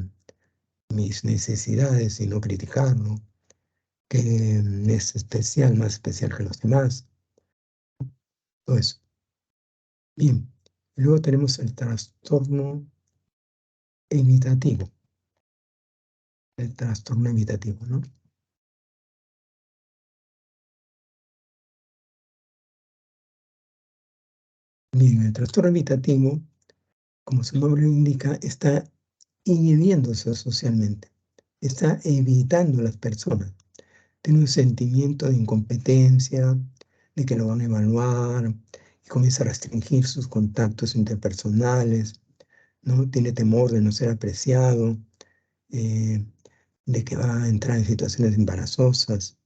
mis necesidades y no criticarlo, que es especial, más especial que los demás, todo eso. Bien, luego tenemos el trastorno imitativo, ¿no? Bien, el trastorno imitativo, como su nombre lo indica, está inhibiéndose socialmente, está evitando a las personas. Tiene un sentimiento de incompetencia, de que lo van a evaluar, y comienza a restringir sus contactos interpersonales, ¿no? Tiene temor de no ser apreciado, eh, de que va a entrar en situaciones embarazosas.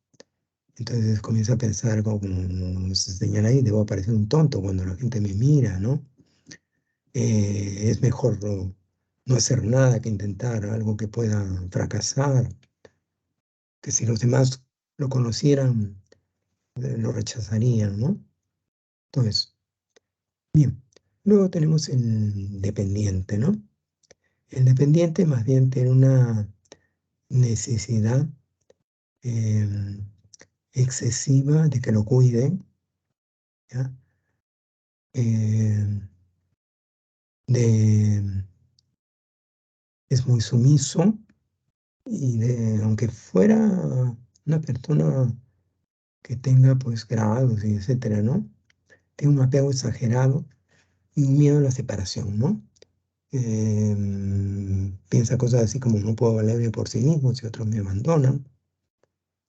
Entonces comienza a pensar, como se señala ahí, debo parecer un tonto cuando la gente me mira, ¿no? Es mejor no hacer nada que intentar algo que pueda fracasar, que si los demás lo conocieran, lo rechazarían, ¿no? Entonces, bien. Luego tenemos el dependiente, ¿no? El dependiente más bien tiene una necesidad em, excesiva de que lo cuiden, ¿ya? Em, de, es muy sumiso y aunque fuera una persona que tenga pues grados y etcétera, ¿no? Tiene un apego exagerado y un miedo a la separación, ¿no? Piensa cosas así como no puedo valerme por sí mismo si otros me abandonan,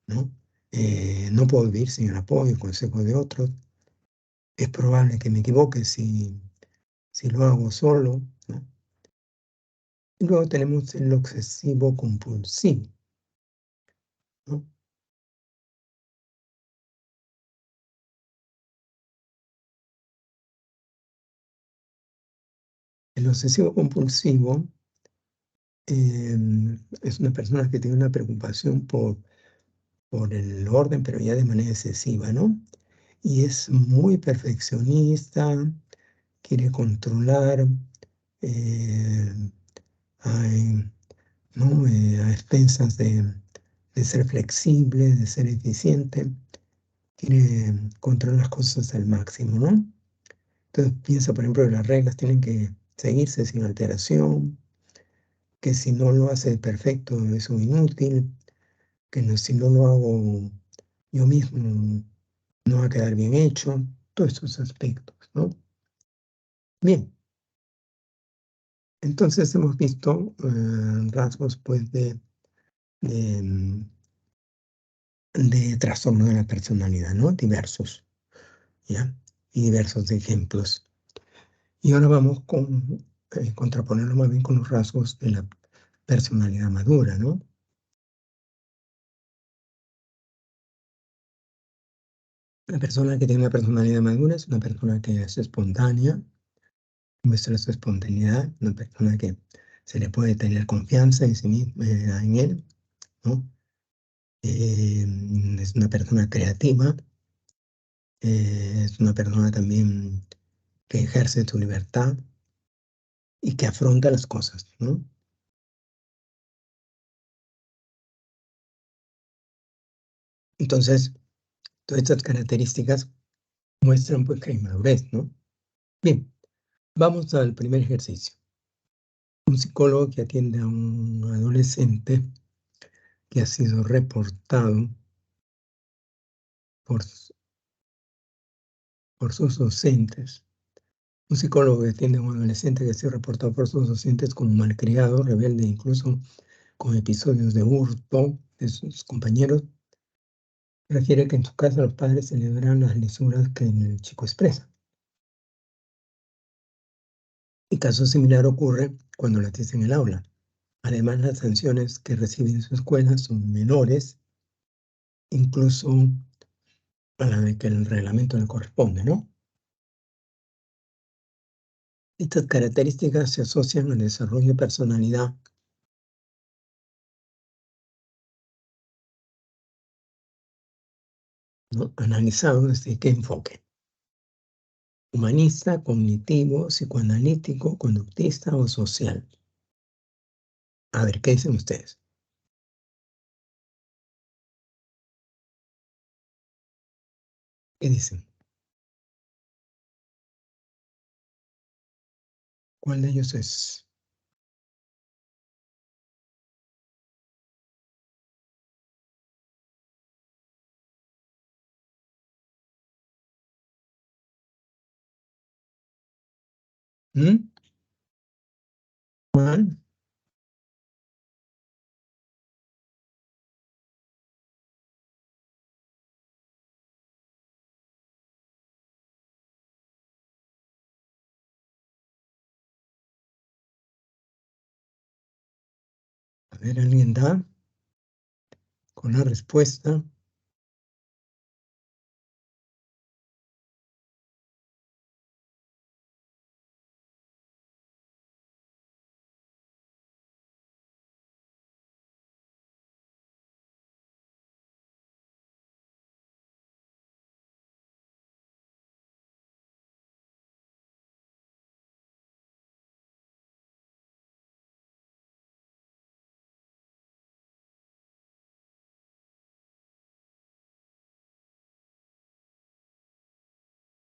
¿no? No puedo vivir sin el apoyo y consejo de otros. Es probable que me equivoque si lo hago solo, ¿no? Y luego tenemos el obsesivo compulsivo, ¿no? El obsesivo compulsivo es una persona que tiene una preocupación por el orden, pero ya de manera excesiva, ¿no? Y es muy perfeccionista, quiere controlar, eh, ¿no? A expensas de ser flexible, de ser eficiente, quiere controlar las cosas al máximo, ¿no? Entonces piensa, por ejemplo, que las reglas tienen que seguirse sin alteración, que si no lo hace perfecto es un inútil, que si no lo hago yo mismo no va a quedar bien hecho, todos esos aspectos, ¿no? Bien, entonces hemos visto rasgos pues de, de trastorno de la personalidad, ¿no? Diversos, ¿ya? Y diversos ejemplos. Y ahora vamos con contraponerlo más bien con los rasgos de la personalidad madura, ¿no? La persona que tiene una personalidad madura es una persona que es espontánea, muestra su espontaneidad, una persona que se le puede tener confianza en sí misma, en él, ¿no? Es una persona creativa, es una persona también que ejerce su libertad y que afronta las cosas, ¿no? Entonces, todas estas características muestran pues que hay madurez, ¿no? Bien, vamos al primer ejercicio. Un psicólogo que atiende a un adolescente que ha sido reportado por, por sus docentes. Un psicólogo que atiende a un adolescente que ha sido reportado por sus docentes como malcriado, rebelde, incluso con episodios de hurto de sus compañeros, refiere que en su casa los padres celebran las lisuras que el chico expresa. Y caso similar ocurre cuando las dice en el aula. Además, las sanciones que recibe en su escuela son menores, incluso a la de que el reglamento le corresponde, ¿no? Estas características se asocian al desarrollo de personalidad ¿no? Analizado desde qué enfoque. Humanista, cognitivo, psicoanalítico, conductista o social. A ver, ¿qué dicen ustedes? ¿Qué dicen? ¿Cuál de ellos es? ¿Mm? ¿Cuál? A ver, ¿alguien da con la respuesta?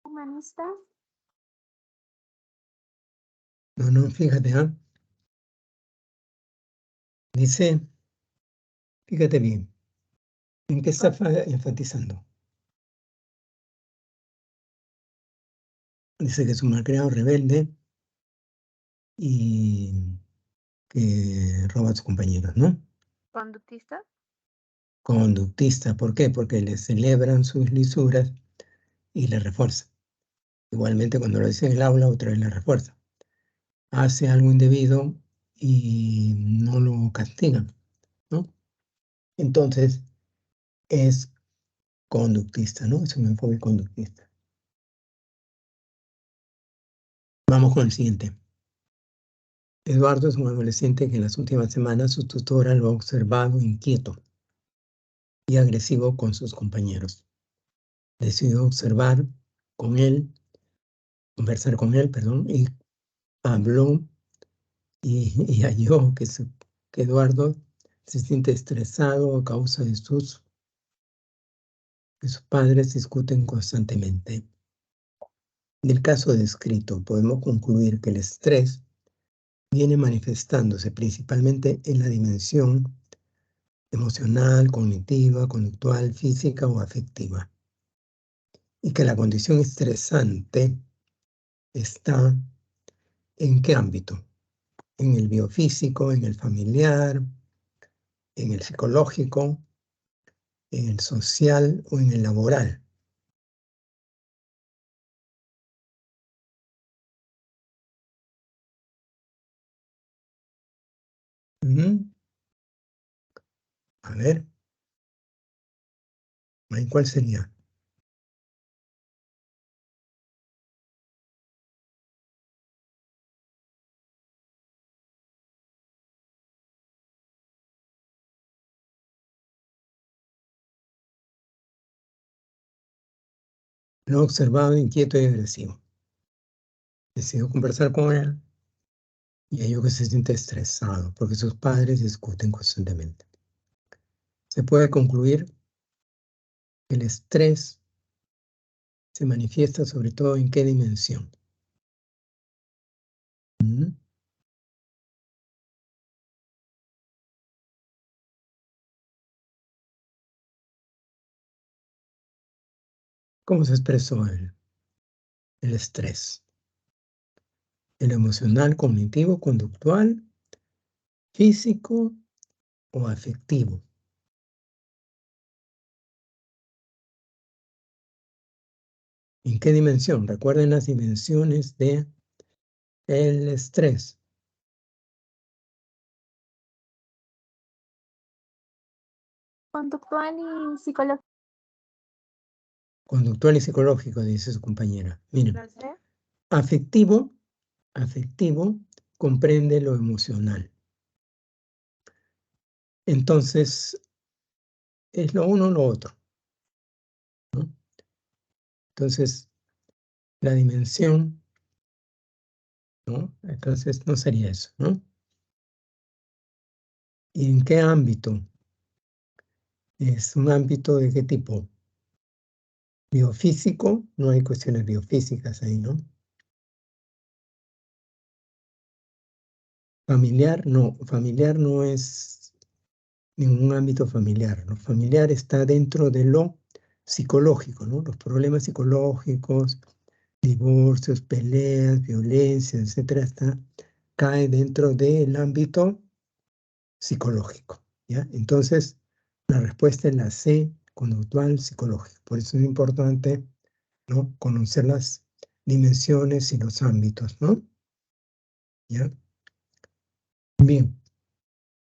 Humanista. No, fíjate, ¿ah? Dice, fíjate bien, ¿en qué está enfatizando? Dice que es un malcriado rebelde y que roba a sus compañeros, ¿no? Conductista. Conductista, ¿por qué? Porque le celebran sus lisuras y le refuerzan. Igualmente cuando lo dice en el aula, otra vez le refuerza. Hace algo indebido y no lo castigan, ¿no? Entonces, es conductista, ¿no? Es un enfoque conductista. Vamos con el siguiente. Eduardo es un adolescente que en las últimas semanas su tutora lo ha observado inquieto y agresivo con sus compañeros. Decidió conversar con él, perdón, y habló y halló que Eduardo se siente estresado a causa de sus padres discuten constantemente. En el caso descrito, podemos concluir que el estrés viene manifestándose principalmente en la dimensión emocional, cognitiva, conductual, física o afectiva. Y que la condición estresante está ¿en qué ámbito? En el biofísico, en el familiar, en el psicológico, en el social o en el laboral. A ver, ¿cuál sería? Lo he observado inquieto y agresivo. Decidió conversar con él y ello que se siente estresado porque sus padres discuten constantemente. Se puede concluir que el estrés se manifiesta sobre todo en qué dimensión. ¿Cómo se expresó el estrés? ¿El emocional, cognitivo, conductual, físico o afectivo? ¿En qué dimensión? Recuerden las dimensiones del estrés. Conductual y psicológico. Conductual y psicológico, dice su compañera. Miren, afectivo comprende lo emocional. Entonces, es lo uno o lo otro. Entonces, la dimensión, ¿no? Entonces, no sería eso, ¿no? ¿Y en qué ámbito? ¿Es un ámbito de qué tipo? Biofísico, no hay cuestiones biofísicas ahí, ¿no? Familiar no es ningún ámbito familiar. Lo familiar está dentro de lo psicológico, ¿no? Los problemas psicológicos, divorcios, peleas, violencia, etcétera, cae dentro del ámbito psicológico, ¿ya? Entonces, la respuesta es la C, conductual psicológica. Por eso es importante, ¿no?, conocer las dimensiones y los ámbitos, ¿no? ¿Ya? Bien,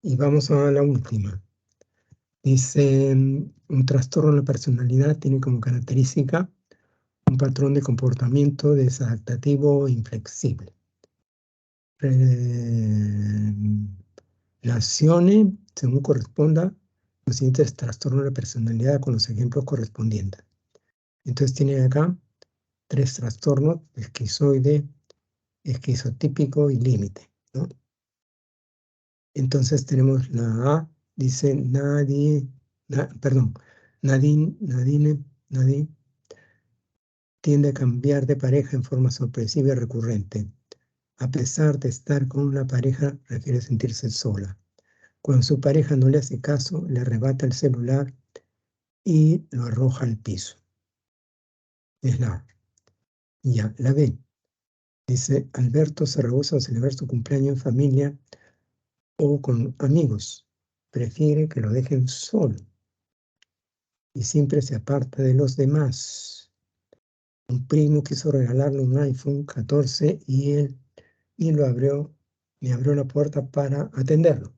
y vamos a la última. Dice, un trastorno de la personalidad tiene como característica un patrón de comportamiento desadaptativo e inflexible. Relacione, según corresponda, los siguientes trastornos de la personalidad con los ejemplos correspondientes. Entonces tiene acá 3 trastornos: esquizoide, esquizotípico y límite, ¿no? Entonces tenemos la A, dice Nadine tiende a cambiar de pareja en forma sorpresiva y recurrente. A pesar de estar con una pareja, prefiere sentirse sola. Cuando su pareja no le hace caso, le arrebata el celular y lo arroja al piso. Es la A. Ya, la B. Dice, Alberto se rehúsa a celebrar su cumpleaños en familia o con amigos. Prefiere que lo dejen solo y siempre se aparta de los demás. Un primo quiso regalarle un iPhone 14 y él me abrió la puerta para atenderlo.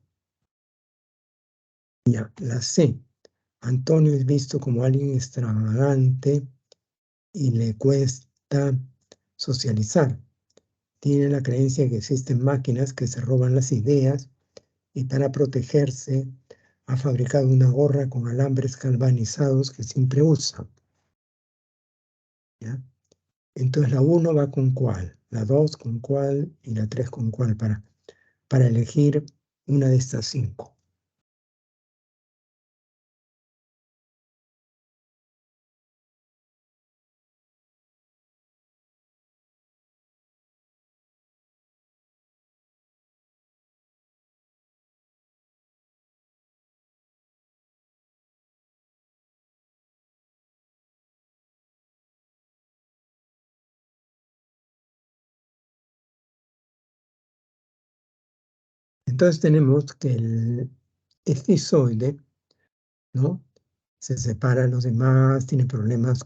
Ya, la C. Antonio es visto como alguien extravagante y le cuesta socializar. Tiene la creencia que existen máquinas que se roban las ideas y para protegerse ha fabricado una gorra con alambres galvanizados que siempre usa. ¿Ya? Entonces la 1 va con cuál, la 2 con cuál y la 3 con cuál para elegir una de estas 5. Entonces tenemos que el esquizoide, ¿no?, se separa de los demás, tiene problemas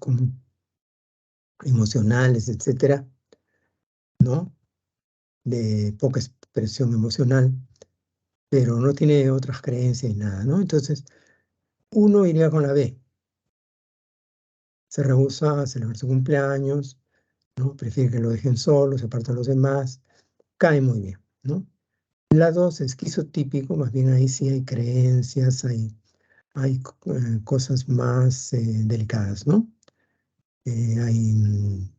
emocionales, etcétera, ¿no?, de poca expresión emocional, pero no tiene otras creencias y nada, ¿no? Entonces, uno iría con la B. Se rehúsa a celebrar su cumpleaños, ¿no? Prefiere que lo dejen solo, se aparta de los demás, cae muy bien, ¿no? La 2 es esquizotípico, más bien ahí sí hay creencias, hay cosas más delicadas, ¿no? Hay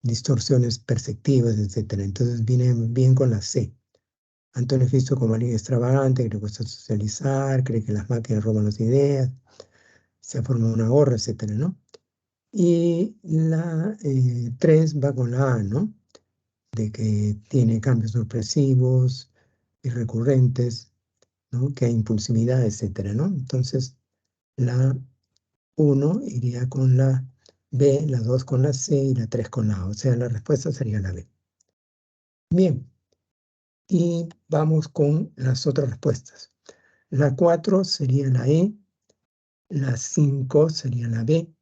distorsiones perceptivas, etcétera. Entonces viene bien con la C. Antonio es visto como alguien extravagante, que le cuesta socializar, cree que las máquinas roban las ideas, se ha formado una gorra, etcétera, ¿no? Y la 3 va con la A, ¿no? De que tiene cambios sorpresivos y recurrentes, ¿no? Que hay impulsividad, etcétera, ¿no? Entonces, la 1 iría con la B, la 2 con la C y la 3 con la A. O sea, la respuesta sería la B. Bien, y vamos con las otras respuestas. La 4 sería la E, la 5 sería la B,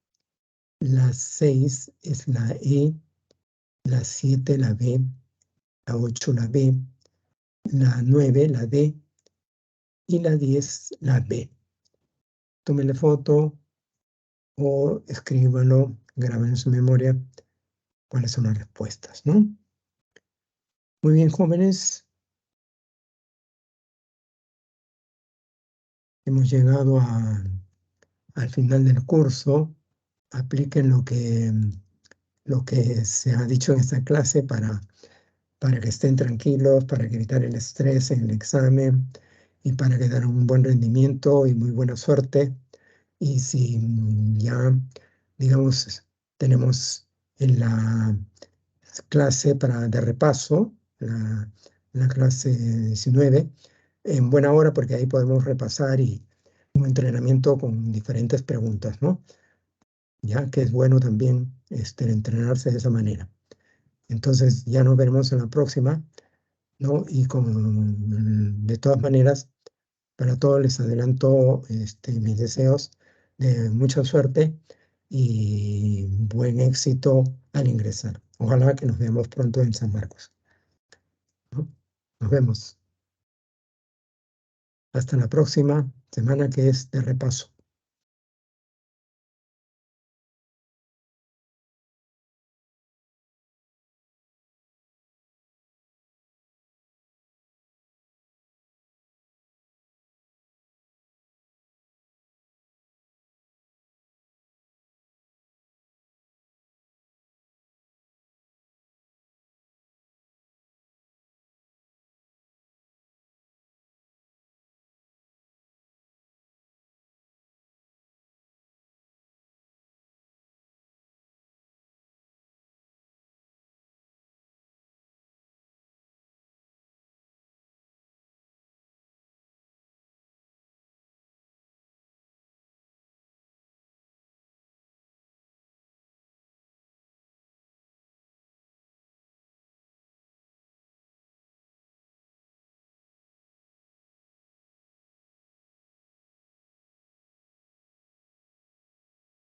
la 6 es la E, la 7 la B, la 8 la B, la 9 la D y la 10 la B. Tómele foto o escríbalo, graben en su memoria cuáles son las respuestas, ¿no? Muy bien, jóvenes. Hemos llegado al final del curso. Apliquen lo que lo que se ha dicho en esta clase para que estén tranquilos, para que evitar el estrés en el examen y para que den un buen rendimiento y muy buena suerte. Y si ya, digamos, tenemos en la clase de repaso, la clase 19, en buena hora, porque ahí podemos repasar y un entrenamiento con diferentes preguntas, ¿no? Ya que es bueno también entrenarse de esa manera. Entonces ya nos veremos en la próxima, ¿no? Y de todas maneras, para todos les adelanto mis deseos de mucha suerte y buen éxito al ingresar. Ojalá que nos veamos pronto en San Marcos, ¿no? Nos vemos. Hasta la próxima semana, que es de repaso.